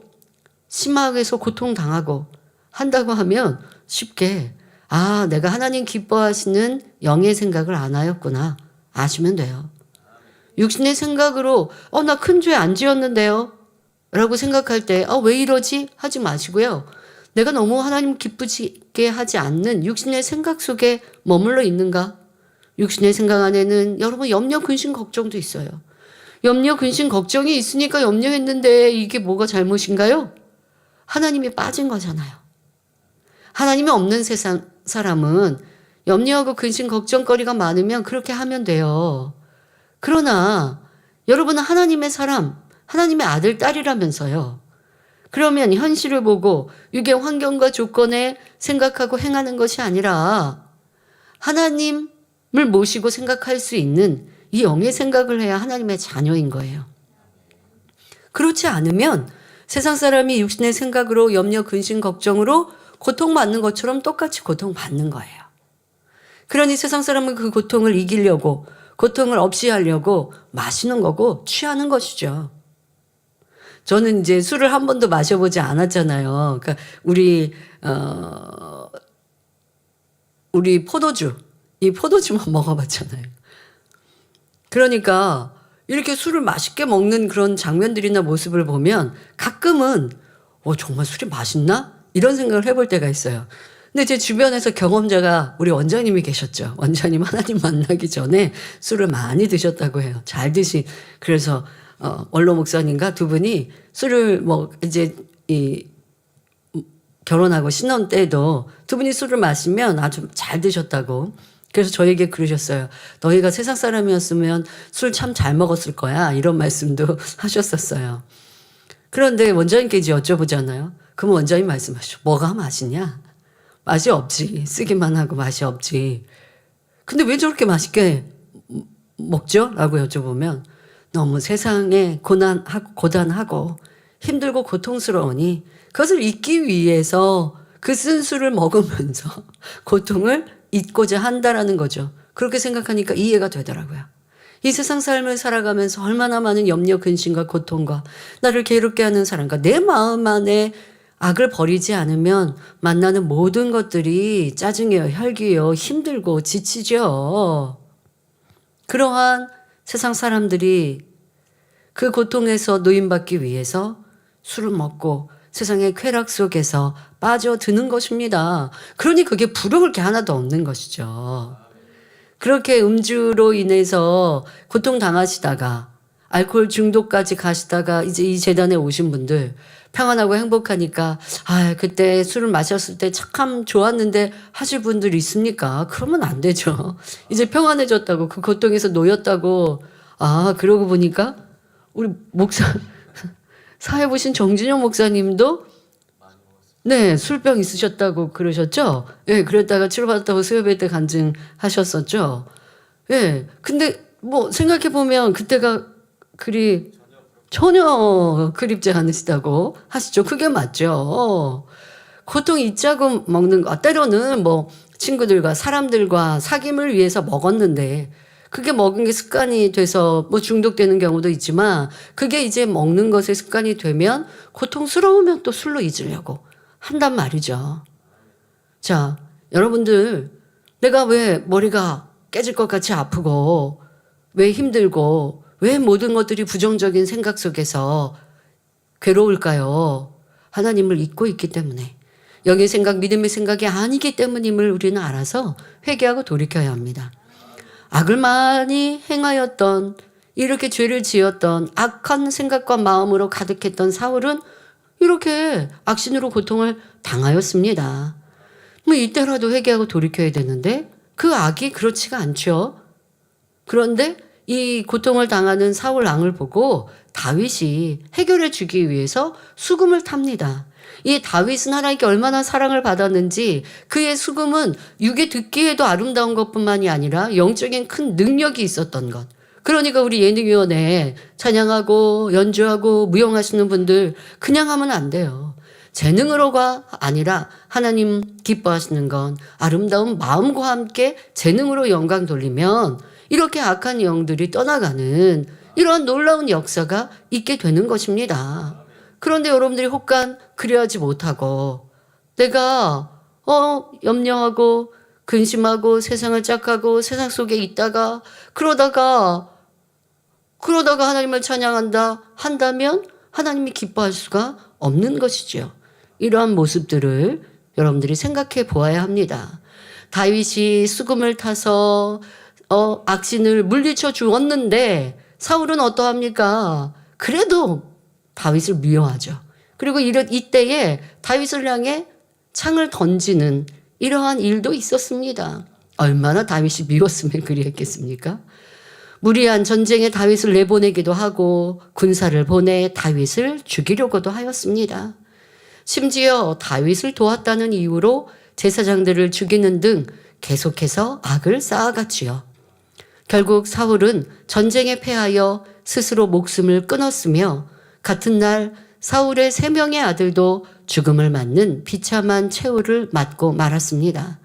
S5: 심하게서 고통당하고 한다고 하면 쉽게 내가 하나님 기뻐하시는 영의 생각을 안 하였구나 아시면 돼요. 육신의 생각으로 나 큰 죄 안 지었는데요 라고 생각할 때 왜 이러지? 하지 마시고요. 내가 너무 하나님 기쁘게 하지 않는 육신의 생각 속에 머물러 있는가? 육신의 생각 안에는 여러분 염려, 근심, 걱정도 있어요. 염려, 근심, 걱정이 있으니까 염려했는데 이게 뭐가 잘못인가요? 하나님이 빠진 거잖아요. 하나님이 없는 세상 사람은 염려하고 근심, 걱정거리가 많으면 그렇게 하면 돼요. 그러나 여러분은 하나님의 사람, 하나님의 아들, 딸이라면서요. 그러면 현실을 보고 육의 환경과 조건에 생각하고 행하는 것이 아니라 하나님을 모시고 생각할 수 있는 이 영의 생각을 해야 하나님의 자녀인 거예요. 그렇지 않으면 세상 사람이 육신의 생각으로 염려, 근심, 걱정으로 고통받는 것처럼 똑같이 고통받는 거예요. 그러니 세상 사람은 그 고통을 이기려고 고통을 없이 하려고 마시는 거고 취하는 것이죠. 저는 이제 술을 한 번도 마셔보지 않았잖아요. 그러니까 우리 이 포도주만 먹어봤잖아요. 그러니까 이렇게 술을 맛있게 먹는 그런 장면들이나 모습을 보면 가끔은 정말 술이 맛있나? 이런 생각을 해볼 때가 있어요. 근데 제 주변에서 경험자가 우리 원장님이 계셨죠. 원장님 하나님 만나기 전에 술을 많이 드셨다고 해요. 잘 그래서 원로 목사님과 두 분이 술을 이제 결혼하고 신혼 때도 두 분이 술을 마시면 아주 잘 드셨다고. 그래서 저에게 그러셨어요. 너희가 세상 사람이었으면 술 참 잘 먹었을 거야. 이런 말씀도 하셨었어요. 그런데 원장님께 이제 여쭤보잖아요. 그럼 원장님 말씀하시죠. 뭐가 맛이냐? 맛이 없지. 쓰기만 하고 맛이 없지. 근데 왜 저렇게 맛있게 먹죠? 라고 여쭤보면 너무 세상에 고단하고 힘들고 고통스러우니 그것을 잊기 위해서 그 쓴 술을 먹으면서 고통을 잊고자 한다라는 거죠. 그렇게 생각하니까 이해가 되더라고요. 이 세상 삶을 살아가면서 얼마나 많은 염려, 근심과 고통과 나를 괴롭게 하는 사람과 내 마음 안에 악을 버리지 않으면 만나는 모든 것들이 짜증이요, 혈기요, 힘들고 지치죠. 그러한 세상 사람들이 그 고통에서 노임받기 위해서 술을 먹고 세상의 쾌락 속에서 빠져드는 것입니다. 그러니 그게 부러울 게 하나도 없는 것이죠. 그렇게 음주로 인해서 고통당하시다가 알코올 중독까지 가시다가 이제 이 재단에 오신 분들 평안하고 행복하니까 아 그때 술을 마셨을 때 참 좋았는데 하실 분들이 있습니까? 그러면 안 되죠. 이제 평안해졌다고 그 고통에서 놓였다고 아 그러고 보니까 우리 목사 사회 보신 정진영 목사님도 네 술병 있으셨다고 그러셨죠? 예, 그랬다가 치료받았다고 수요배 때 간증하셨었죠. 예, 근데 뭐 생각해 보면 그때가 그리 전혀 그립지 않으시다고 하시죠. 그게 맞죠. 고통 잊자고 먹는 거 때로는 뭐 친구들과 사람들과 사귐을 위해서 먹었는데 그게 먹은 게 습관이 돼서 뭐 중독되는 경우도 있지만 그게 이제 먹는 것에 습관이 되면 고통스러우면 또 술로 잊으려고 한단 말이죠. 자, 여러분들 내가 왜 머리가 깨질 것 같이 아프고 왜 힘들고 왜 모든 것들이 부정적인 생각 속에서 괴로울까요? 하나님을 잊고 있기 때문에 영의 생각, 믿음의 생각이 아니기 때문임을 우리는 알아서 회개하고 돌이켜야 합니다. 악을 많이 행하였던 이렇게 죄를 지었던 악한 생각과 마음으로 가득했던 사울은 이렇게 악신으로 고통을 당하였습니다. 뭐 이때라도 회개하고 돌이켜야 되는데 그 악이 그렇지가 않죠. 그런데 이 고통을 당하는 사울 왕을 보고 다윗이 해결해 주기 위해서 수금을 탑니다. 이 다윗은 하나님께 얼마나 사랑을 받았는지 그의 수금은 육에 듣기에도 아름다운 것뿐만이 아니라 영적인 큰 능력이 있었던 것. 그러니까 우리 예능위원회에 찬양하고 연주하고 무용하시는 분들 그냥 하면 안 돼요. 재능으로가 아니라 하나님 기뻐하시는 건 아름다운 마음과 함께 재능으로 영광 돌리면 이렇게 악한 영들이 떠나가는 이러한 놀라운 역사가 있게 되는 것입니다. 그런데 여러분들이 혹간 그리하지 못하고 내가 염려하고 근심하고 세상을 짝하고 세상 속에 있다가 그러다가 하나님을 찬양한다 한다면 하나님이 기뻐할 수가 없는 것이죠. 이러한 모습들을 여러분들이 생각해 보아야 합니다. 다윗이 수금을 타서 악신을 물리쳐 주었는데 사울은 어떠합니까? 그래도 다윗을 미워하죠. 그리고 이때에 다윗을 향해 창을 던지는 이러한 일도 있었습니다. 얼마나 다윗이 미웠으면 그리했겠습니까? 무리한 전쟁에 다윗을 내보내기도 하고 군사를 보내 다윗을 죽이려고도 하였습니다. 심지어 다윗을 도왔다는 이유로 제사장들을 죽이는 등 계속해서 악을 쌓아갔지요. 결국 사울은 전쟁에 패하여 스스로 목숨을 끊었으며 같은 날 사울의 3명의 아들도 죽음을 맞는 비참한 최후를 맞고 말았습니다.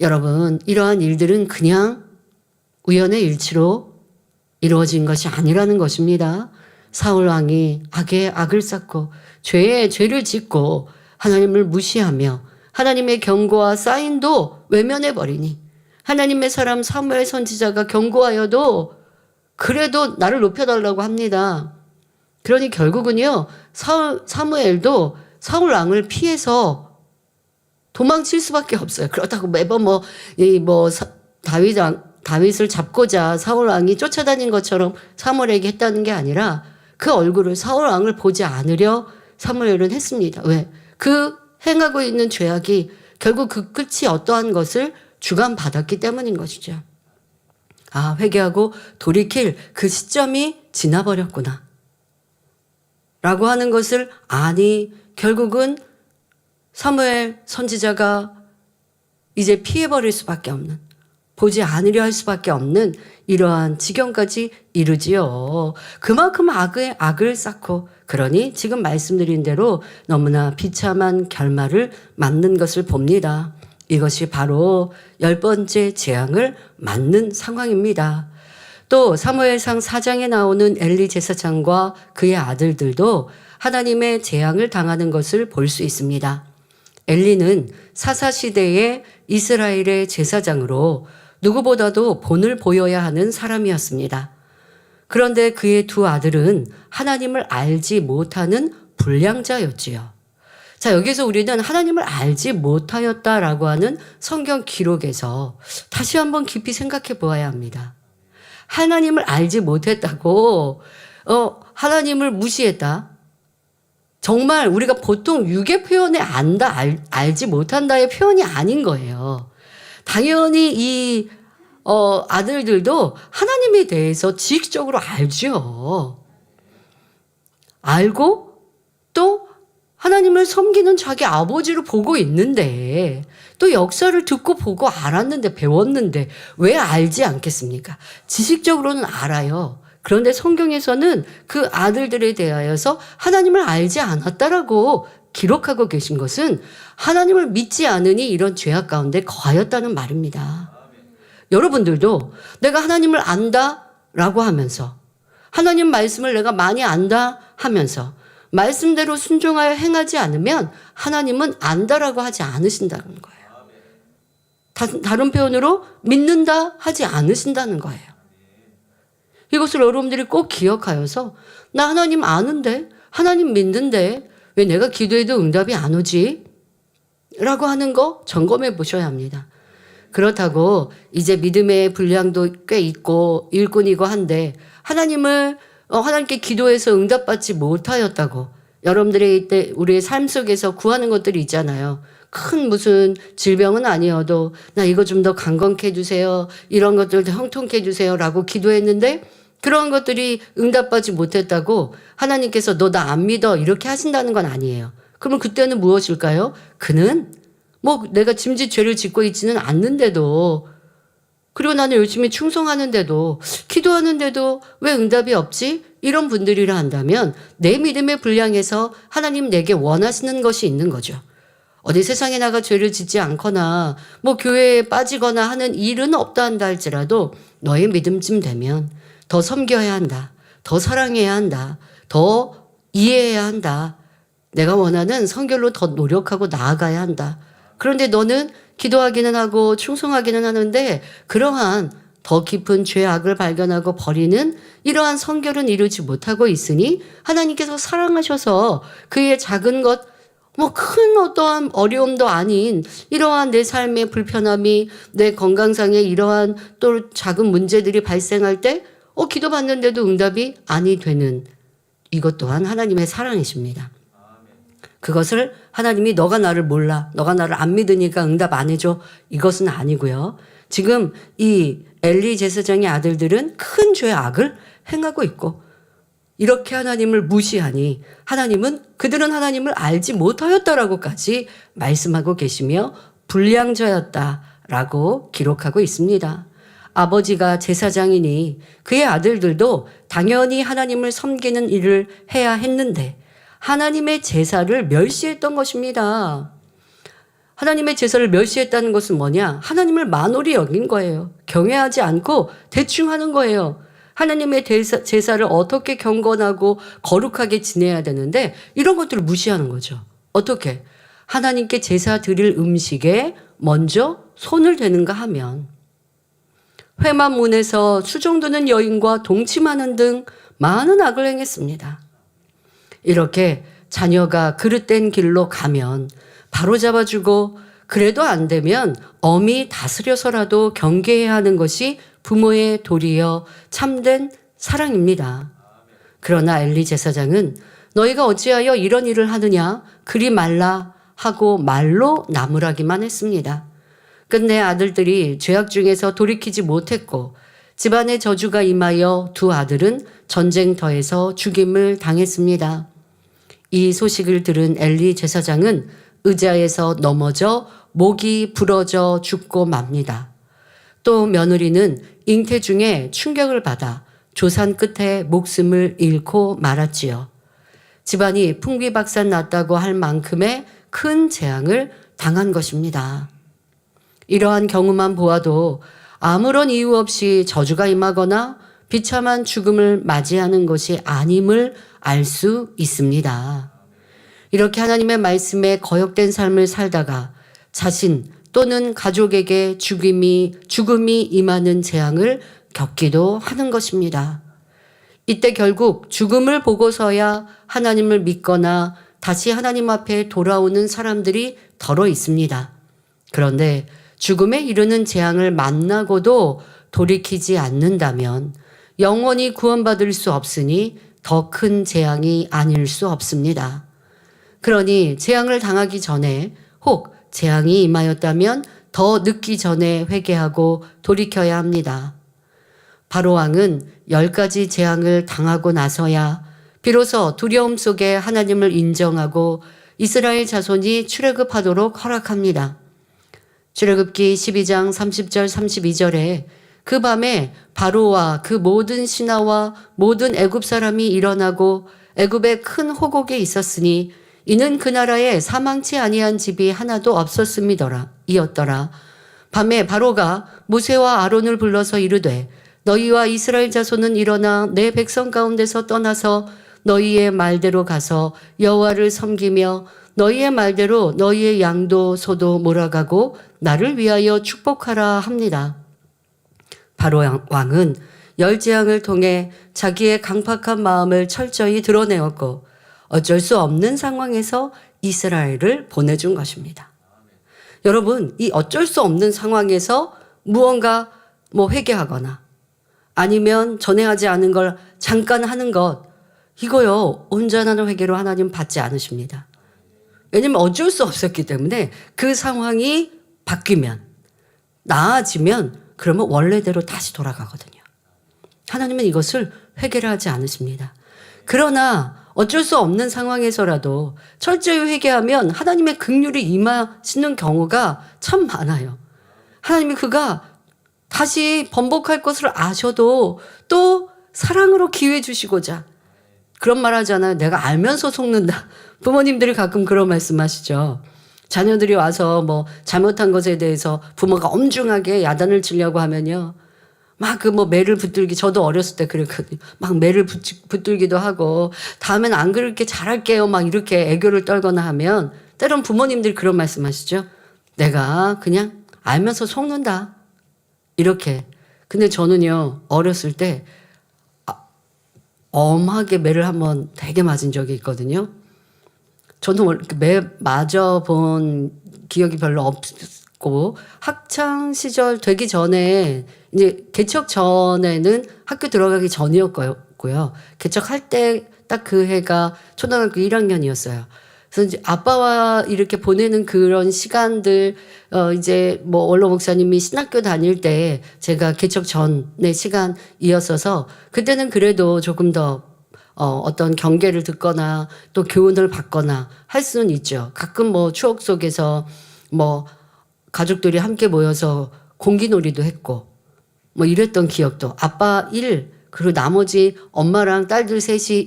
S5: 여러분, 이러한 일들은 그냥 우연의 일치로 이루어진 것이 아니라는 것입니다. 사울 왕이 악에 악을 쌓고 죄에 죄를 짓고 하나님을 무시하며 하나님의 경고와 사인도 외면해버리니 하나님의 사람 사무엘 선지자가 경고하여도 그래도 나를 높여달라고 합니다. 그러니 결국은요, 사무엘도 사울 왕을 피해서 도망칠 수밖에 없어요. 그렇다고 매번 다윗을 잡고자 사울 왕이 쫓아다닌 것처럼 사무엘에게 했다는 게 아니라 그 얼굴을 사울 왕을 보지 않으려 사무엘은 했습니다. 왜? 그 행하고 있는 죄악이 결국 그 끝이 어떠한 것을 주관받았기 때문인 것이죠. 아, 회개하고 돌이킬 그 시점이 지나버렸구나. 라고 하는 것을 아니 결국은 사무엘 선지자가 이제 피해버릴 수밖에 없는, 보지 않으려 할 수밖에 없는 이러한 지경까지 이르지요. 그만큼 악을 쌓고 그러니 지금 말씀드린 대로 너무나 비참한 결말을 맞는 것을 봅니다. 이것이 바로 10번째 재앙을 맞는 상황입니다. 또 사무엘상 4장에 나오는 엘리 제사장과 그의 아들들도 하나님의 재앙을 당하는 것을 볼 수 있습니다. 엘리는 사사시대의 이스라엘의 제사장으로 누구보다도 본을 보여야 하는 사람이었습니다. 그런데 그의 2 아들은 하나님을 알지 못하는 불량자였지요. 자, 여기서 우리는 하나님을 알지 못하였다라고 하는 성경 기록에서 다시 한번 깊이 생각해 보아야 합니다. 하나님을 알지 못했다고, 하나님을 무시했다. 정말 우리가 보통 육의 표현에 안다, 알지 못한다의 표현이 아닌 거예요. 당연히 이 아들들도 하나님에 대해서 지식적으로 알죠. 알고 또 하나님을 섬기는 자기 아버지를 보고 있는데, 또 역사를 듣고 보고 알았는데, 배웠는데 왜 알지 않겠습니까? 지식적으로는 알아요. 그런데 성경에서는 그 아들들에 대하여서 하나님을 알지 않았다라고 기록하고 계신 것은 하나님을 믿지 않으니 이런 죄악 가운데 거하였다는 말입니다. 여러분들도 내가 하나님을 안다라고 하면서, 하나님 말씀을 내가 많이 안다 하면서 말씀대로 순종하여 행하지 않으면 하나님은 안다라고 하지 않으신다는 거예요. 다른 표현으로 믿는다 하지 않으신다는 거예요. 이것을 여러분들이 꼭 기억하여서, 나 하나님 아는데, 하나님 믿는데 왜 내가 기도해도 응답이 안 오지? 라고 하는 거 점검해 보셔야 합니다. 그렇다고 이제 믿음의 분량도 꽤 있고 일꾼이고 한데 하나님께 기도해서 응답받지 못하였다고, 여러분들이 이때 우리의 삶 속에서 구하는 것들이 있잖아요. 큰 무슨 질병은 아니어도 나 이거 좀 더 강건케 해주세요, 이런 것들도 형통케 해주세요 라고 기도했는데 그런 것들이 응답받지 못했다고 하나님께서 너 나 안 믿어 이렇게 하신다는 건 아니에요. 그러면 그때는 무엇일까요? 그는 내가 짐짓 죄를 짓고 있지는 않는데도, 그리고 나는 열심히 충성하는데도, 기도하는데도 왜 응답이 없지? 이런 분들이라 한다면 내 믿음의 분량에서 하나님 내게 원하시는 것이 있는 거죠. 어디 세상에 나가 죄를 짓지 않거나 교회에 빠지거나 하는 일은 없다 한다 할지라도 너의 믿음쯤 되면 더 섬겨야 한다, 더 사랑해야 한다, 더 이해해야 한다, 내가 원하는 성결로 더 노력하고 나아가야 한다. 그런데 너는 기도하기는 하고 충성하기는 하는데 그러한 더 깊은 죄악을 발견하고 버리는 이러한 성결은 이루지 못하고 있으니 하나님께서 사랑하셔서 그의 작은 것, 큰 어떠한 어려움도 아닌 이러한 내 삶의 불편함이, 내 건강상의 이러한 또 작은 문제들이 발생할 때 기도받는데도 응답이 아니 되는, 이것 또한 하나님의 사랑이십니다. 그것을 하나님이 너가 나를 몰라, 너가 나를 안 믿으니까 응답 안 해줘, 이것은 아니고요. 지금 이 엘리 제사장의 아들들은 큰 죄악을 행하고 있고 이렇게 하나님을 무시하니 그들은 하나님을 알지 못하였다라고까지 말씀하고 계시며 불량자였다라고 기록하고 있습니다. 아버지가 제사장이니 그의 아들들도 당연히 하나님을 섬기는 일을 해야 했는데 하나님의 제사를 멸시했던 것입니다. 하나님의 제사를 멸시했다는 것은 뭐냐? 하나님을 만홀히 여긴 거예요. 경외하지 않고 대충 하는 거예요. 하나님의 제사를 어떻게 경건하고 거룩하게 지내야 되는데 이런 것들을 무시하는 거죠. 어떻게? 하나님께 제사 드릴 음식에 먼저 손을 대는가 하면, 회만문에서 수종드는 여인과 동침하는 등 많은 악을 행했습니다. 이렇게 자녀가 그릇된 길로 가면 바로잡아주고, 그래도 안 되면 엄히 다스려서라도 경계해야 하는 것이 부모의 도리여 참된 사랑입니다. 그러나 엘리 제사장은 너희가 어찌하여 이런 일을 하느냐, 그리 말라 하고 말로 나무라기만 했습니다. 끝내 아들들이 죄악 중에서 돌이키지 못했고 집안에 저주가 임하여 두 아들은 전쟁터에서 죽임을 당했습니다. 이 소식을 들은 엘리 제사장은 의자에서 넘어져 목이 부러져 죽고 맙니다. 또 며느리는 잉태 중에 충격을 받아 조산 끝에 목숨을 잃고 말았지요. 집안이 풍비박산 났다고 할 만큼의 큰 재앙을 당한 것입니다. 이러한 경우만 보아도 아무런 이유 없이 저주가 임하거나 비참한 죽음을 맞이하는 것이 아님을 알 수 있습니다. 이렇게 하나님의 말씀에 거역된 삶을 살다가 자신 또는 가족에게 죽음이 임하는 재앙을 겪기도 하는 것입니다. 이때 결국 죽음을 보고서야 하나님을 믿거나 다시 하나님 앞에 돌아오는 사람들이 더러 있습니다. 그런데 죽음에 이르는 재앙을 만나고도 돌이키지 않는다면 영원히 구원받을 수 없으니 더 큰 재앙이 아닐 수 없습니다. 그러니 재앙을 당하기 전에 혹 재앙이 임하였다면 더 늦기 전에 회개하고 돌이켜야 합니다. 바로 왕은 10가지 재앙을 당하고 나서야 비로소 두려움 속에 하나님을 인정하고 이스라엘 자손이 출애굽하도록 허락합니다. 출애굽기 12장 30절 32절에 그 밤에 바로와 그 모든 신하와 모든 애굽 사람이 일어나고 애굽에 큰 호곡이 있었으니 이는 그 나라에 사망치 아니한 집이 하나도 없었음이더라. 이었더라. 밤에 바로가 모세와 아론을 불러서 이르되 너희와 이스라엘 자손은 일어나 내 백성 가운데서 떠나서 너희의 말대로 가서 여호와를 섬기며 너희의 말대로 너희의 양도 소도 몰아가고 나를 위하여 축복하라 합니다. 바로 왕은 열재앙을 통해 자기의 강팍한 마음을 철저히 드러내었고 어쩔 수 없는 상황에서 이스라엘을 보내준 것입니다. 여러분, 이 어쩔 수 없는 상황에서 무언가 회개하거나 아니면 전에 하지 않은 걸 잠깐 하는 것, 이거요, 온전한 회개로 하나님 받지 않으십니다. 왜냐면 어쩔 수 없었기 때문에 그 상황이 바뀌면, 나아지면, 그러면 원래대로 다시 돌아가거든요. 하나님은 이것을 회개를 하지 않으십니다. 그러나 어쩔 수 없는 상황에서라도 철저히 회개하면 하나님의 긍휼이 임하시는 경우가 참 많아요. 하나님이 그가 다시 번복할 것을 아셔도 또 사랑으로 기회 주시고자, 그런 말 하잖아요. 내가 알면서 속는다. 부모님들이 가끔 그런 말씀 하시죠. 자녀들이 와서 잘못한 것에 대해서 부모가 엄중하게 야단을 치려고 하면요. 막 매를 붙들기, 저도 어렸을 때 그랬거든요. 막 매를 붙들기도 하고, 다음엔 안 그렇게 잘할게요. 막 이렇게 애교를 떨거나 하면, 때론 부모님들이 그런 말씀 하시죠. 내가 그냥 알면서 속는다. 이렇게. 근데 저는요, 어렸을 때, 엄하게 매를 한번 되게 맞은 적이 있거든요. 저는 매 맞아본 기억이 별로 없고, 학창 시절 되기 전에, 이제 개척 전에는 학교 들어가기 전이었고요. 개척할 때 딱 그 해가 초등학교 1학년이었어요. 그래서 이제 아빠와 이렇게 보내는 그런 시간들, 이제 원로 목사님이 신학교 다닐 때 제가 개척 전의 시간이었어서 그때는 그래도 조금 더 어떤 경계를 듣거나 또 교훈을 받거나 할 수는 있죠. 가끔 추억 속에서 가족들이 함께 모여서 공기놀이도 했고 이랬던 기억도, 아빠 일, 그리고 나머지 엄마랑 딸들 셋이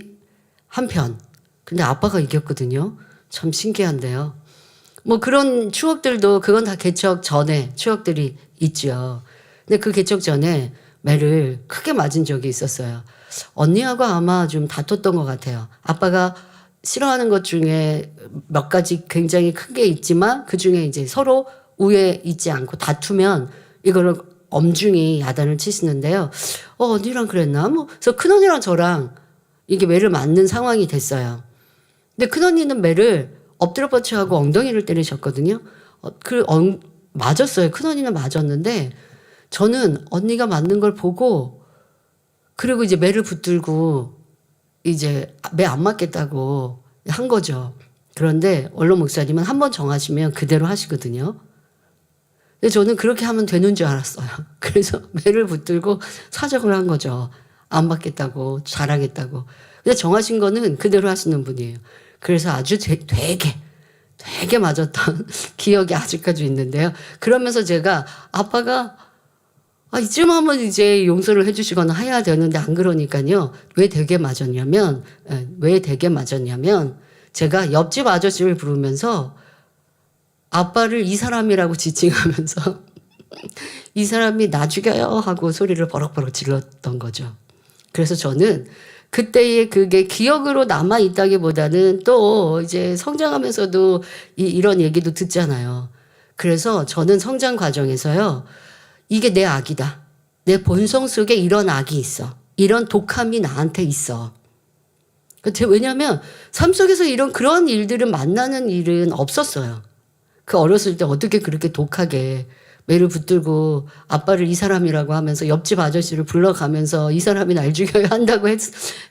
S5: 한 편. 근데 아빠가 이겼거든요. 참 신기한데요. 그런 추억들도, 그건 다 개척 전에 추억들이 있죠. 근데 그 개척 전에 매를 크게 맞은 적이 있었어요. 언니하고 아마 좀 다퉜던 것 같아요. 아빠가 싫어하는 것 중에 몇 가지 굉장히 큰 게 있지만 그 중에 이제 서로 우애 있지 않고 다투면 이거를 엄중히 야단을 치시는데요. 언니랑 그랬나? 그래서 큰언니랑 저랑 이게 매를 맞는 상황이 됐어요. 근데 큰언니는 매를 엎드려 뻗쳐하고 엉덩이를 때리셨거든요. 맞았어요. 큰언니는 맞았는데 저는 언니가 맞는 걸 보고, 그리고 이제 매를 붙들고 이제 매 안 맞겠다고 한 거죠. 그런데 원로 목사님은 한번 정하시면 그대로 하시거든요. 근데 저는 그렇게 하면 되는 줄 알았어요. 그래서 매를 붙들고 사정을 한 거죠. 안 받겠다고, 잘하겠다고. 근데 정하신 거는 그대로 하시는 분이에요. 그래서 아주 되게 맞았던 기억이 아직까지 있는데요. 그러면서 제가 아빠가 이쯤 하면 이제 용서를 해주시거나 해야 되는데 안 그러니까요. 왜 되게 맞았냐면 제가 옆집 아저씨를 부르면서 아빠를 이 사람이라고 지칭하면서 이 사람이 나 죽여요 하고 소리를 버럭버럭 질렀던 거죠. 그래서 저는 그때의 그게 기억으로 남아 있다기보다는 또 이제 성장하면서도 이런 얘기도 듣잖아요. 그래서 저는 성장 과정에서요. 이게 내 악이다. 내 본성 속에 이런 악이 있어. 이런 독함이 나한테 있어. 왜냐하면 삶 속에서 그런 일들을 만나는 일은 없었어요. 그 어렸을 때 어떻게 그렇게 독하게 매를 붙들고 아빠를 이 사람이라고 하면서 옆집 아저씨를 불러가면서 이 사람이 날 죽여야 한다고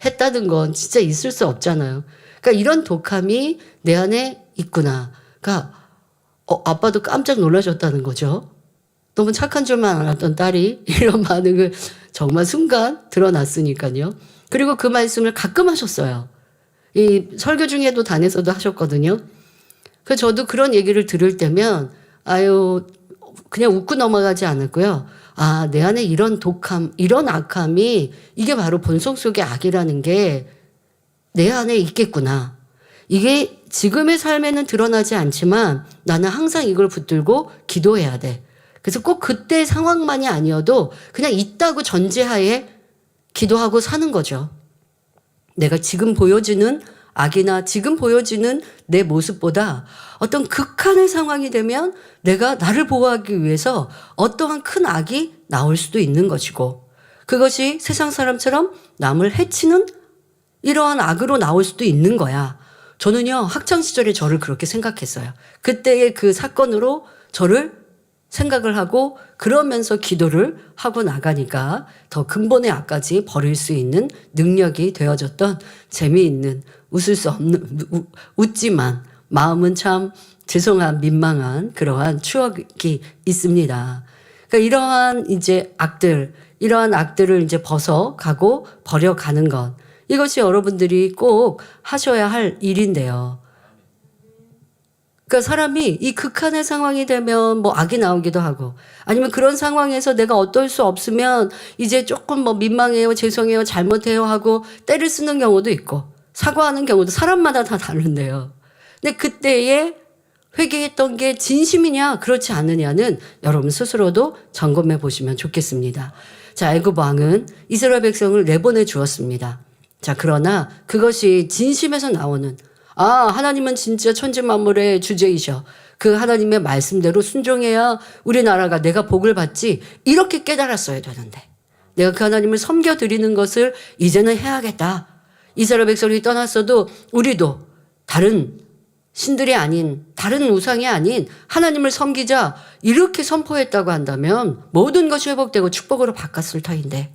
S5: 했다는 건 진짜 있을 수 없잖아요. 그러니까 이런 독함이 내 안에 있구나. 그러니까 아빠도 깜짝 놀라셨다는 거죠. 너무 착한 줄만 알았던 딸이 이런 반응을 정말 순간 드러났으니까요. 그리고 그 말씀을 가끔 하셨어요. 이 설교 중에도 단에서도 하셨거든요. 그래서 저도 그런 얘기를 들을 때면 아유 그냥 웃고 넘어가지 않았고요. 아, 내 안에 이런 독함, 이런 악함이 이게 바로 본성 속의 악이라는 게 내 안에 있겠구나. 이게 지금의 삶에는 드러나지 않지만 나는 항상 이걸 붙들고 기도해야 돼. 그래서 꼭 그때 상황만이 아니어도 그냥 있다고 전제하에 기도하고 사는 거죠. 내가 지금 보여지는 악이나 지금 보여지는 내 모습보다 어떤 극한의 상황이 되면 내가 나를 보호하기 위해서 어떠한 큰 악이 나올 수도 있는 것이고 그것이 세상 사람처럼 남을 해치는 이러한 악으로 나올 수도 있는 거야. 저는요, 학창시절에 저를 그렇게 생각했어요. 그때의 그 사건으로 저를 생각을 하고 그러면서 기도를 하고 나가니까 더 근본의 악까지 버릴 수 있는 능력이 되어졌던 재미있는 웃을 수 없는 웃지만 마음은 참 죄송한 민망한 그러한 추억이 있습니다. 그러니까 이러한 악들을 이제 벗어가고 버려가는 것 이것이 여러분들이 꼭 하셔야 할 일인데요. 그러니까 사람이 이 극한의 상황이 되면 뭐 악이 나오기도 하고 아니면 그런 상황에서 내가 어떨 수 없으면 이제 조금 뭐 민망해요, 죄송해요, 잘못해요 하고 때를 쓰는 경우도 있고 사과하는 경우도 사람마다 다 다른데요. 근데 그때에 회개했던 게 진심이냐 그렇지 않느냐는 여러분 스스로도 점검해 보시면 좋겠습니다. 자, 애굽 왕은 이스라엘 백성을 내보내 주었습니다. 자, 그러나 그것이 진심에서 나오는 하나님은 진짜 천지만물의 주제이셔. 그 하나님의 말씀대로 순종해야 우리나라가 내가 복을 받지 이렇게 깨달았어야 되는데 내가 그 하나님을 섬겨드리는 것을 이제는 해야겠다. 이스라엘 백성이 떠났어도 우리도 다른 신들이 아닌 다른 우상이 아닌 하나님을 섬기자 이렇게 선포했다고 한다면 모든 것이 회복되고 축복으로 바꿨을 터인데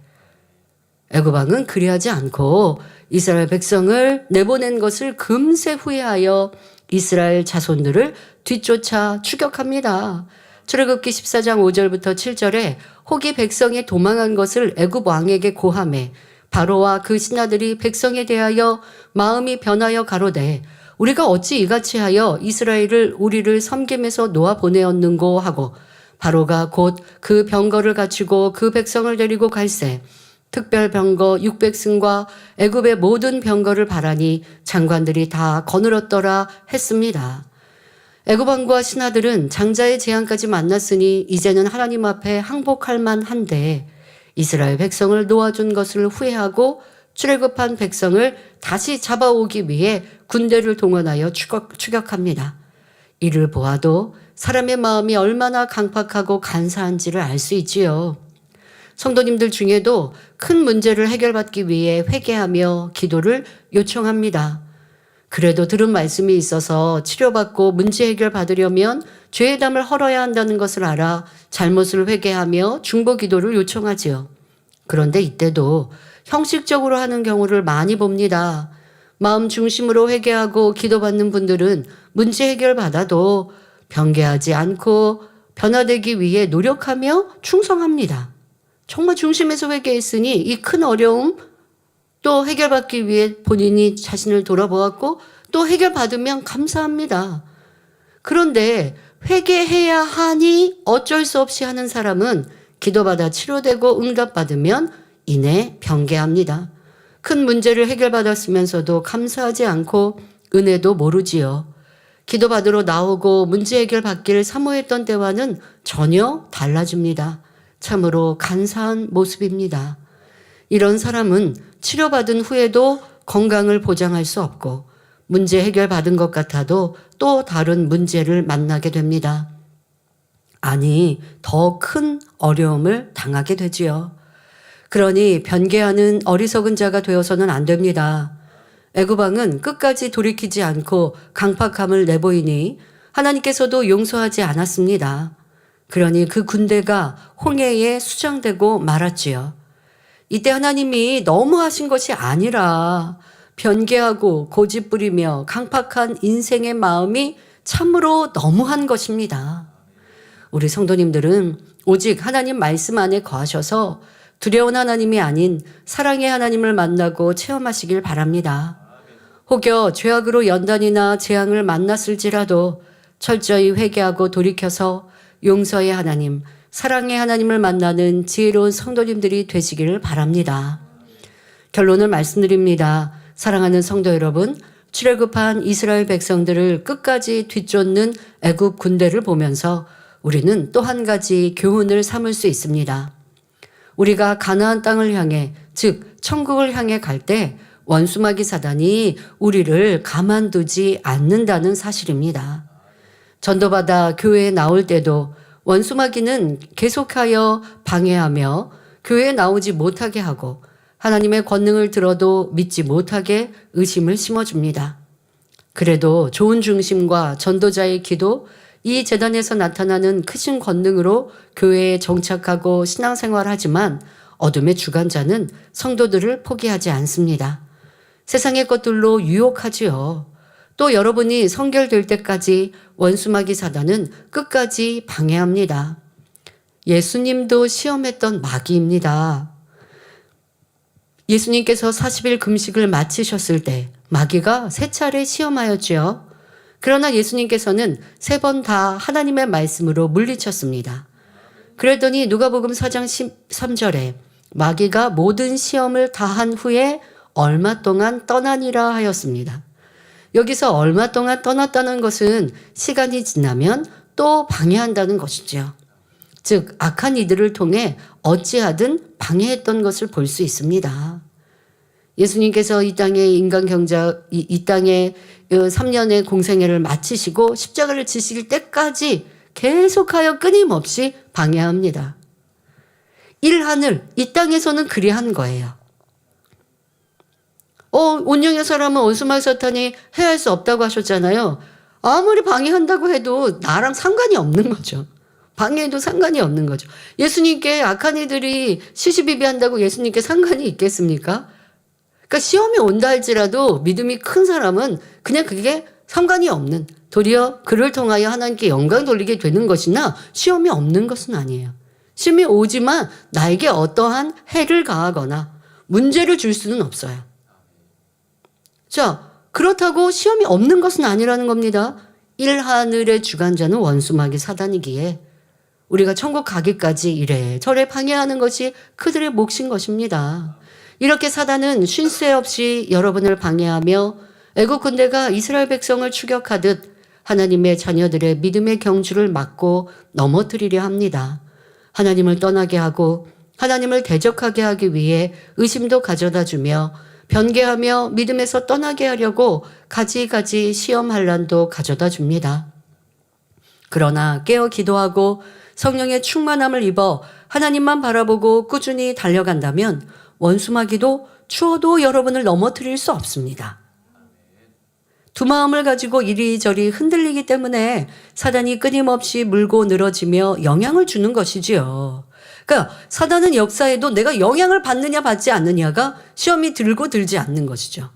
S5: 애굽 왕은 그리하지 않고 이스라엘 백성을 내보낸 것을 금세 후회하여 이스라엘 자손들을 뒤쫓아 추격합니다. 출애굽기 14장 5절부터 7절에 혹이 백성이 도망한 것을 애굽 왕에게 고하매 바로와 그 신하들이 백성에 대하여 마음이 변하여 가로되 우리가 어찌 이같이 하여 이스라엘을 우리를 섬김에서 놓아 보내었는고 하고 바로가 곧 그 병거를 갖추고 그 백성을 데리고 갈새 특별 병거 600승과 애굽의 모든 병거를 바라니 장관들이 다 거느렸더라 했습니다. 애굽 왕과 신하들은 장자의 재앙까지 만났으니 이제는 하나님 앞에 항복할 만한데 이스라엘 백성을 놓아준 것을 후회하고 출애굽한 백성을 다시 잡아오기 위해 군대를 동원하여 추격합니다. 이를 보아도 사람의 마음이 얼마나 강팍하고 간사한지를 알 수 있지요. 성도님들 중에도 큰 문제를 해결받기 위해 회개하며 기도를 요청합니다. 그래도 들은 말씀이 있어서 치료받고 문제 해결받으려면 죄의 담을 헐어야 한다는 것을 알아 잘못을 회개하며 중보 기도를 요청하지요. 그런데 이때도 형식적으로 하는 경우를 많이 봅니다. 마음 중심으로 회개하고 기도받는 분들은 문제 해결받아도 변개하지 않고 변화되기 위해 노력하며 충성합니다. 정말 중심에서 회개했으니 이 큰 어려움 또 해결받기 위해 본인이 자신을 돌아보았고 또 해결받으면 감사합니다. 그런데 회개해야 하니 어쩔 수 없이 하는 사람은 기도받아 치료되고 응답받으면 이내 변개합니다. 큰 문제를 해결받았으면서도 감사하지 않고 은혜도 모르지요. 기도받으러 나오고 문제 해결받기를 사모했던 때와는 전혀 달라집니다. 참으로 간사한 모습입니다. 이런 사람은 치료받은 후에도 건강을 보장할 수 없고 문제 해결받은 것 같아도 또 다른 문제를 만나게 됩니다. 아니, 더 큰 어려움을 당하게 되지요. 그러니 변개하는 어리석은 자가 되어서는 안 됩니다. 애굽 왕은 끝까지 돌이키지 않고 강팍함을 내보이니 하나님께서도 용서하지 않았습니다. 그러니 그 군대가 홍해에 수장되고 말았지요. 이때 하나님이 너무하신 것이 아니라 변개하고 고집부리며 강팍한 인생의 마음이 참으로 너무한 것입니다. 우리 성도님들은 오직 하나님 말씀 안에 거하셔서 두려운 하나님이 아닌 사랑의 하나님을 만나고 체험하시길 바랍니다. 혹여 죄악으로 연단이나 재앙을 만났을지라도 철저히 회개하고 돌이켜서 용서의 하나님, 사랑의 하나님을 만나는 지혜로운 성도님들이 되시기를 바랍니다. 결론을 말씀드립니다. 사랑하는 성도 여러분, 출애굽한 이스라엘 백성들을 끝까지 뒤쫓는 애굽 군대를 보면서 우리는 또 한 가지 교훈을 삼을 수 있습니다. 우리가 가나안 땅을 향해, 즉 천국을 향해 갈 때 원수마귀 사단이 우리를 가만두지 않는다는 사실입니다. 전도받아 교회에 나올 때도 원수마귀는 계속하여 방해하며 교회에 나오지 못하게 하고 하나님의 권능을 들어도 믿지 못하게 의심을 심어줍니다. 그래도 좋은 중심과 전도자의 기도, 이 재단에서 나타나는 크신 권능으로 교회에 정착하고 신앙생활하지만 어둠의 주관자는 성도들을 포기하지 않습니다. 세상의 것들로 유혹하지요. 또 여러분이 성결될 때까지 원수마귀 사단은 끝까지 방해합니다. 예수님도 시험했던 마귀입니다. 예수님께서 40일 금식을 마치셨을 때 마귀가 3차례 시험하였지요. 그러나 예수님께서는 3번 다 하나님의 말씀으로 물리쳤습니다. 그랬더니 누가복음 4장 13절에 마귀가 모든 시험을 다한 후에 얼마 동안 떠나니라 하였습니다. 여기서 얼마 동안 떠났다는 것은 시간이 지나면 또 방해한다는 것이죠. 즉 악한 이들을 통해 어찌하든 방해했던 것을 볼 수 있습니다. 예수님께서 이 땅의 이 땅의 3년의 공생애를 마치시고 십자가를 지실 때까지 계속하여 끊임없이 방해합니다. 일하늘, 이 땅에서는 그리한 거예요. 온영의 사람은 원수마귀 사탄이 해할 수 없다고 하셨잖아요. 아무리 방해한다고 해도 나랑 상관이 없는 거죠. 방해해도 상관이 없는 거죠. 예수님께 악한 이들이 시시비비한다고 예수님께 상관이 있겠습니까? 그러니까 시험이 온다 할지라도 믿음이 큰 사람은 그냥 그게 상관이 없는, 도리어 그를 통하여 하나님께 영광 돌리게 되는 것이나 시험이 없는 것은 아니에요. 시험이 오지만 나에게 어떠한 해를 가하거나 문제를 줄 수는 없어요. 자, 그렇다고 시험이 없는 것은 아니라는 겁니다. 일하늘의 주관자는 원수마귀 사단이기에 우리가 천국 가기까지 이래저래 방해하는 것이 그들의 몫인 것입니다. 이렇게 사단은 쉴 새 없이 여러분을 방해하며 애국 군대가 이스라엘 백성을 추격하듯 하나님의 자녀들의 믿음의 경주를 막고 넘어뜨리려 합니다. 하나님을 떠나게 하고 하나님을 대적하게 하기 위해 의심도 가져다 주며 변개하며 믿음에서 떠나게 하려고 가지가지 시험 환난도 가져다 줍니다. 그러나 깨어 기도하고 성령의 충만함을 입어 하나님만 바라보고 꾸준히 달려간다면 원수마귀도 추워도 여러분을 넘어뜨릴 수 없습니다. 두 마음을 가지고 이리저리 흔들리기 때문에 사단이 끊임없이 물고 늘어지며 영향을 주는 것이지요. 그러니까 사단은 역사에도 내가 영향을 받느냐 받지 않느냐가 시험이 들고 들지 않는 것이죠.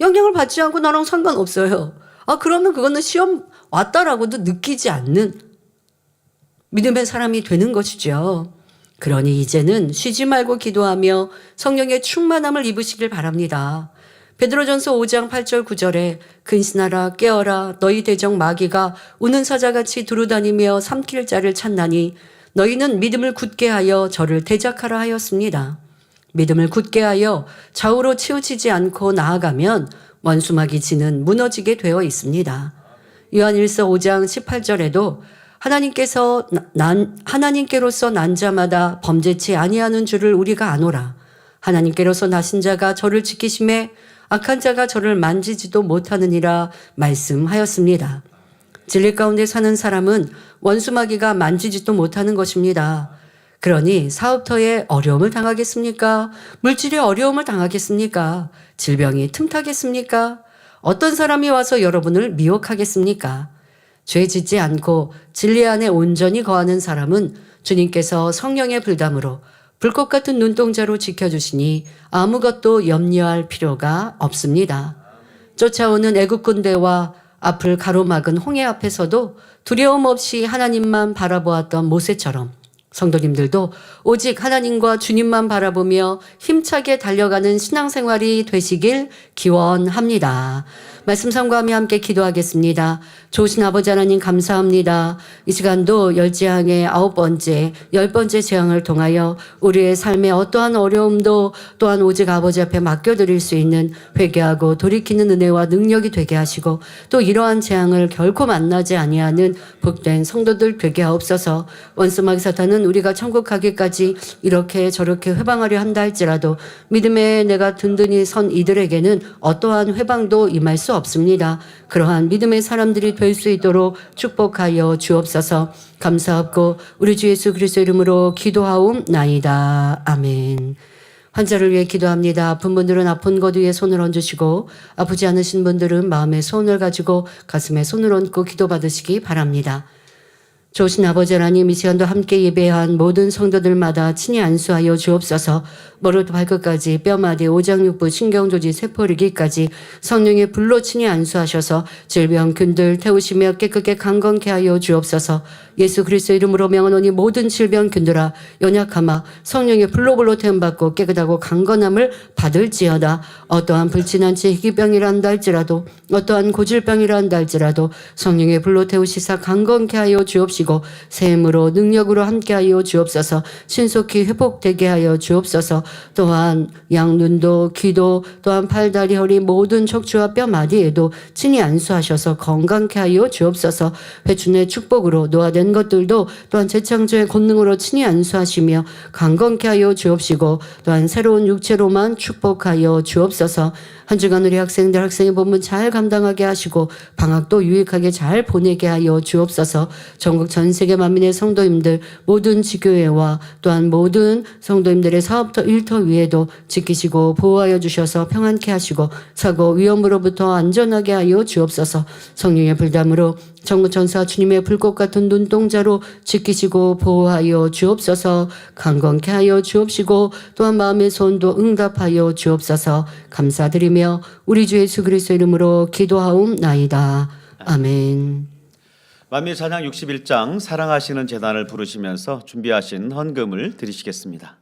S5: 영향을 받지 않고 나랑 상관없어요. 그러면 그거는 시험 왔다라고도 느끼지 않는 믿음의 사람이 되는 것이죠. 그러니 이제는 쉬지 말고 기도하며 성령의 충만함을 입으시길 바랍니다. 베드로전서 5장 8절 9절에 근신하라 깨어라 너희 대적 마귀가 우는 사자같이 두루다니며 삼킬 자를 찾나니 너희는 믿음을 굳게 하여 저를 대적하라 하였습니다. 믿음을 굳게 하여 좌우로 치우치지 않고 나아가면 원수마귀 진은 무너지게 되어 있습니다. 요한일서 5장 18절에도 하나님께로서 난 자마다 범죄치 아니하는 줄을 우리가 아노라. 하나님께로서 나신 자가 저를 지키심에 악한 자가 저를 만지지도 못하느니라 말씀하였습니다. 진리 가운데 사는 사람은 원수마귀가 만지지도 못하는 것입니다. 그러니 사업터에 어려움을 당하겠습니까? 물질에 어려움을 당하겠습니까? 질병이 틈타겠습니까? 어떤 사람이 와서 여러분을 미혹하겠습니까? 죄 짓지 않고 진리 안에 온전히 거하는 사람은 주님께서 성령의 불담으로 불꽃 같은 눈동자로 지켜주시니 아무것도 염려할 필요가 없습니다. 쫓아오는 애국 군대와 앞을 가로막은 홍해 앞에서도 두려움 없이 하나님만 바라보았던 모세처럼 성도님들도 오직 하나님과 주님만 바라보며 힘차게 달려가는 신앙생활이 되시길 기원합니다. 말씀 sam가하며 함께 기도하겠습니다. 좋으신 아버지 하나님 감사합니다. 이 시간도 열재앙의 9번째, 10번째 재앙을 통하여 우리의 삶의 어떠한 어려움도 또한 오직 아버지 앞에 맡겨드릴 수 있는 회개하고 돌이키는 은혜와 능력이 되게 하시고 또 이러한 재앙을 결코 만나지 아니하는 복된 성도들 되게 하옵소서. 원수마귀 사탄은 우리가 천국 가기까지 이렇게 저렇게 회방하려 한다 할지라도 믿음에 내가 든든히 선 이들에게는 어떠한 회방도 임할 수 없습니다. 그러한 믿음의 사람들이 될 수 있도록 축복하여 주옵소서. 감사하고 우리 주 예수 그리스도 이름으로 기도하옵나이다. 아멘. 환자를 위해 기도합니다. 아픈 분들은 아픈 것 위에 손을 얹으시고 아프지 않으신 분들은 마음에 손을 가지고 가슴에 손을 얹고 기도받으시기 바랍니다. 좋으신 아버지 하나님, 이 시간도 함께 예배한 모든 성도들마다 친히 안수하여 주옵소서. 머리부터 발끝까지 뼈마디 오장육부 신경조지 세포리기까지 성령의 불로 친히 안수하셔서 질병균들 태우시며 깨끗게 강건케 하여 주옵소서. 예수 그리스도 이름으로 명하노니 모든 질병균들아 연약하마 성령의 불로 태움받고 깨끗하고 강건함을 받을지어다. 어떠한 불친한 희귀병이라 한다 할지라도 어떠한 고질병이라 한다 할지라도 성령의 불로 태우시사 강건케 하여 주옵시고 샘으로 능력으로 함께하여 주옵소서. 신속히 회복되게 하여 주옵소서. 또한 양눈도 귀도 또한 팔다리 허리 모든 척추와 뼈마디에도 친히 안수하셔서 건강케 하여 주옵소서. 회춘의 축복으로 노화된 것들도 또한 재창조의 권능으로 친히 안수하시며 강건케 하여 주옵시고 또한 새로운 육체로만 축복하여 주옵소서. 한 주간 우리 학생들 학생의 본분 잘 감당하게 하시고 방학도 유익하게 잘 보내게 하여 주옵소서. 전국 전 세계 만민의 성도님들 모든 지교회와 또한 모든 성도님들의 사업터 일터 위에도 지키시고 보호하여 주셔서 평안케 하시고 사고 위험으로부터 안전하게 하여 주옵소서. 성령의 불담으로 전국 전사 주님의 불꽃 같은 눈동자로 지키시고 보호하여 주옵소서. 강건케 하여 주옵시고 또한 마음의 소원도 응답하여 주옵소서. 감사드리며 우리 주 예수 그리스도 이름으로 기도하옵나이다. 아멘.
S1: 만미 찬양 61장 사랑하시는 제단을 부르시면서 준비하신 헌금을 드리시겠습니다.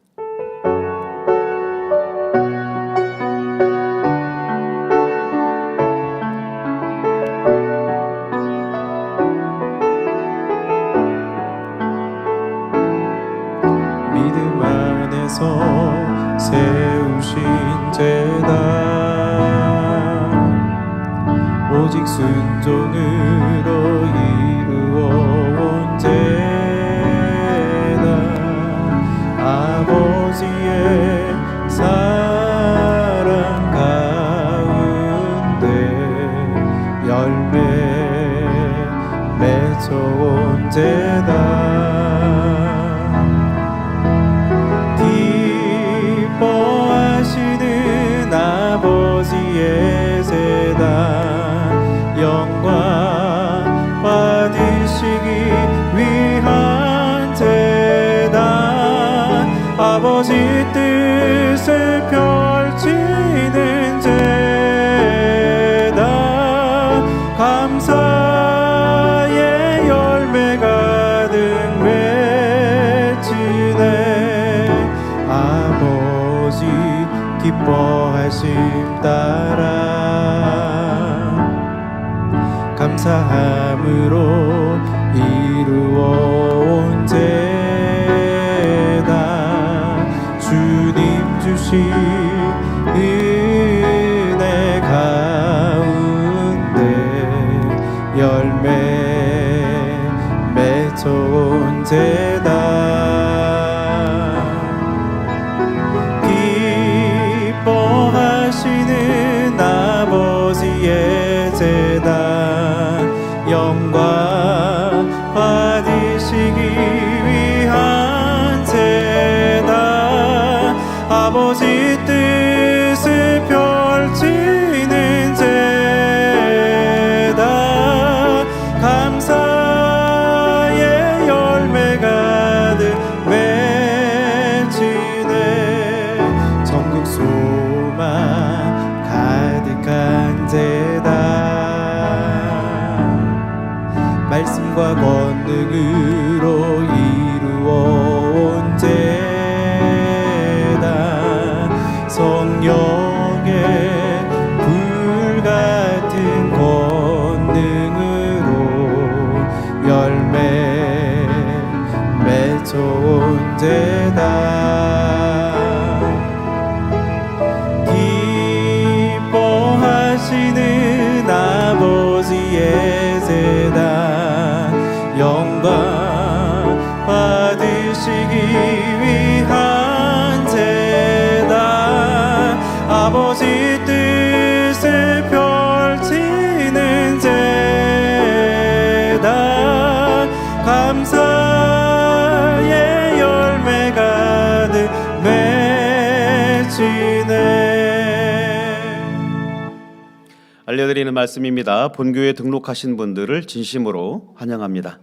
S2: 믿음 안에서 세우신 제단 오직 순종으로 이루어온 제단 아버지의 사랑 가운데 열매 맺어온 제단 기뻐하시는 아버지의 제단 영광 받으시기 위한 제단 아버지 뜻을 펼치는 제단 감사의 열매 가득 맺히네 아버지 기뻐하심 따라 감사함으로 이루어온 제단 주님 주신 은혜 가운데 열매 맺어온 제단 기뻐하시는 아버지의 제단 영광 받으시기 위해 존재다. 기뻐하시는 아버지의 재단 영광 받으시기 위한 재단 아버지 뜻을 펼치는 재단 감사의 열매 가득 맺히네.
S1: 알려드리는 말씀입니다. 본교에 등록하신 분들을 진심으로 환영합니다.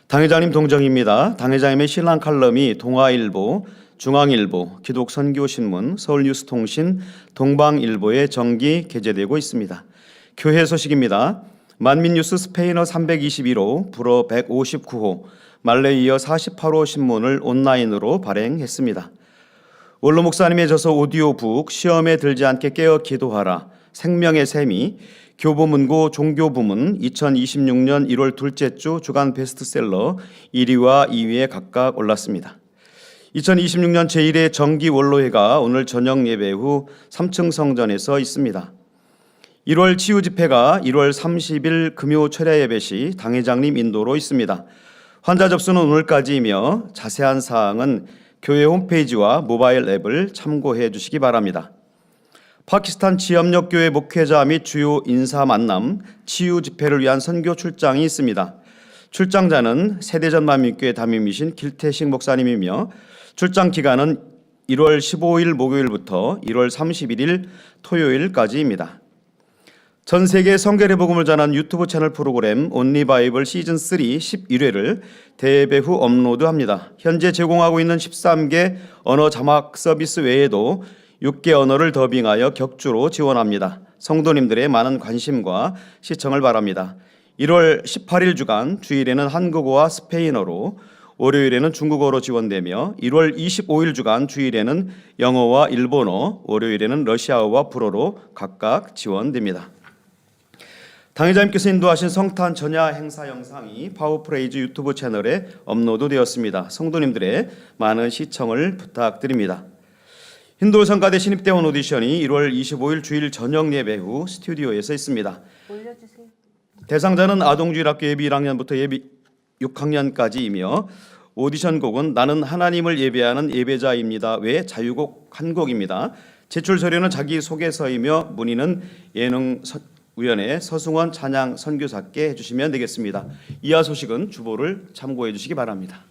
S1: 당회장님 동정입니다. 당회장님의 신랑 칼럼이 동아일보, 중앙일보, 기독선교신문, 서울뉴스통신, 동방일보에 정기 게재되고 있습니다. 교회 소식입니다. 만민뉴스 스페인어 321호, 불어 159호, 말레 이어 48호 신문을 온라인으로 발행했습니다. 원로 목사님의 저서 오디오북 시험에 들지 않게 깨어 기도하라, 생명의 샘이 교보문고 종교부문 2026년 1월 둘째 주 주간 베스트셀러 1위와 2위에 각각 올랐습니다. 2026년 제1회 정기 원로회가 오늘 저녁 예배 후 3층 성전에서 있습니다. 1월 치유 집회가 1월 30일 금요 철야 예배 시 당회장님 인도로 있습니다. 환자 접수는 오늘까지이며 자세한 사항은 교회 홈페이지와 모바일 앱을 참고해 주시기 바랍니다. 파키스탄 지협력교회 목회자 및 주요 인사 만남 치유 집회를 위한 선교 출장이 있습니다. 출장자는 세대전 만민교회 담임이신 길태식 목사님이며 출장 기간은 1월 15일 목요일부터 1월 31일 토요일까지입니다. 전 세계 성결의 복음을 전하는 유튜브 채널 프로그램 온리 바이블 시즌 3 11회를 대예배 후 업로드합니다. 현재 제공하고 있는 13개 언어 자막 서비스 외에도 6개 언어를 더빙하여 격주로 지원합니다. 성도님들의 많은 관심과 시청을 바랍니다. 1월 18일 주간 주일에는 한국어와 스페인어로, 월요일에는 중국어로 지원되며 1월 25일 주간 주일에는 영어와 일본어, 월요일에는 러시아어와 불어로 각각 지원됩니다. 당회장님께서 인도하신 성탄 전야 행사 영상이 파워프레이즈 유튜브 채널에 업로드되었습니다. 성도님들의 많은 시청을 부탁드립니다. 힌두 성가대 신입대원 오디션이 1월 25일 주일 저녁 예배 후 스튜디오에서 있습니다. 올려주세요. 대상자는 아동주일학교 예비 1학년부터 예비 6학년까지이며 오디션 곡은 나는 하나님을 예배하는 예배자입니다 외 자유곡 한 곡입니다. 제출 서류는 자기소개서이며 문의는 예능위원회 서승원 찬양 선교사께 해주시면 되겠습니다. 이하 소식은 주보를 참고해 주시기 바랍니다.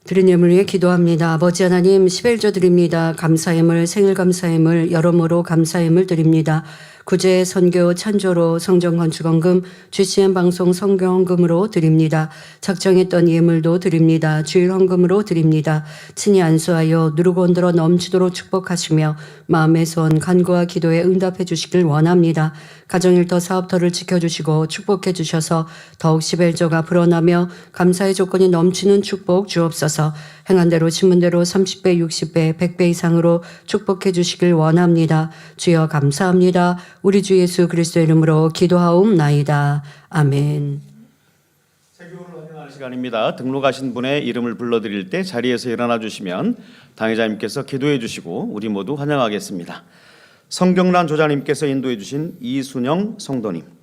S5: 드린 예물 위해 기도합니다. 아버지 하나님 11조 드립니다. 감사예물 생일 감사예물 여러모로 감사예물 드립니다. 구제 선교 찬조로 성전 건축원금 GCN 방송 성경헌금으로 드립니다. 작정했던 예물도 드립니다. 주일 헌금으로 드립니다. 친히 안수하여 누르고 흔들어 넘치도록 축복하시며 마음의 소원 간구와 기도에 응답해 주시길 원합니다. 가정일터 사업터를 지켜주시고 축복해 주셔서 더욱 11조가 불어나며 감사의 조건이 넘치는 축복 주옵소서. 행한 대로 심은 대로 30배, 60배, 100배 이상으로 축복해 주시길 원합니다. 주여 감사합니다. 우리 주 예수 그리스도의 이름으로 기도하옵나이다. 아멘.
S1: 세교를 확인하는 시간입니다. 등록하신 분의 이름을 불러드릴 때 자리에서 일어나 주시면 당회자님께서 기도해 주시고 우리 모두 환영하겠습니다. 성경란 조장님께서 인도해 주신 이순영 성도님.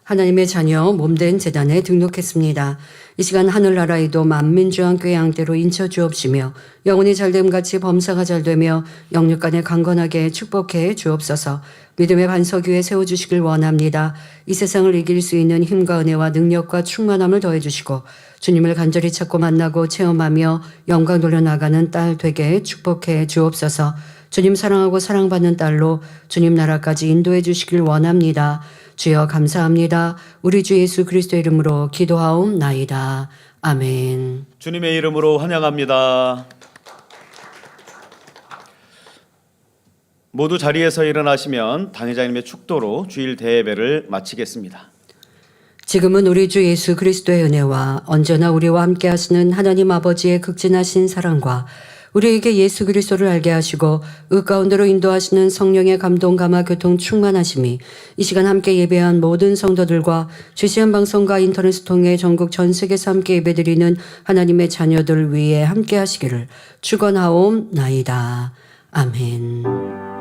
S5: 하나님의 자녀 몸된 재단에 등록했습니다. 이 시간 하늘나라에도 만민주한교회 양대로 인쳐 주옵시며 영혼이 잘됨같이 범사가 잘되며 영육간에 강건하게 축복해 주옵소서. 믿음의 반석 위에 세워주시길 원합니다. 이 세상을 이길 수 있는 힘과 은혜와 능력과 충만함을 더해주시고 주님을 간절히 찾고 만나고 체험하며 영광 돌려나가는 딸 되게 축복해 주옵소서. 주님 사랑하고 사랑받는 딸로 주님 나라까지 인도해 주시길 원합니다. 주여 감사합니다. 우리 주 예수 그리스도의 이름으로 기도하옵나이다. 아멘.
S1: 주님의 이름으로 환영합니다. 모두 자리에서 일어나시면 당회장님의 축도로 주일 대예배를 마치겠습니다.
S5: 지금은 우리 주 예수 그리스도의 은혜와 언제나 우리와 함께 하시는 하나님 아버지의 극진하신 사랑과 우리에게 예수 그리스도를 알게 하시고 의 가운데로 인도하시는 성령의 감동 감화 교통 충만하심이 이 시간 함께 예배한 모든 성도들과 주시한 방송과 인터넷을 통해 전국 전 세계에서 함께 예배드리는 하나님의 자녀들 위해 함께 하시기를 축원하옵나이다. 아멘.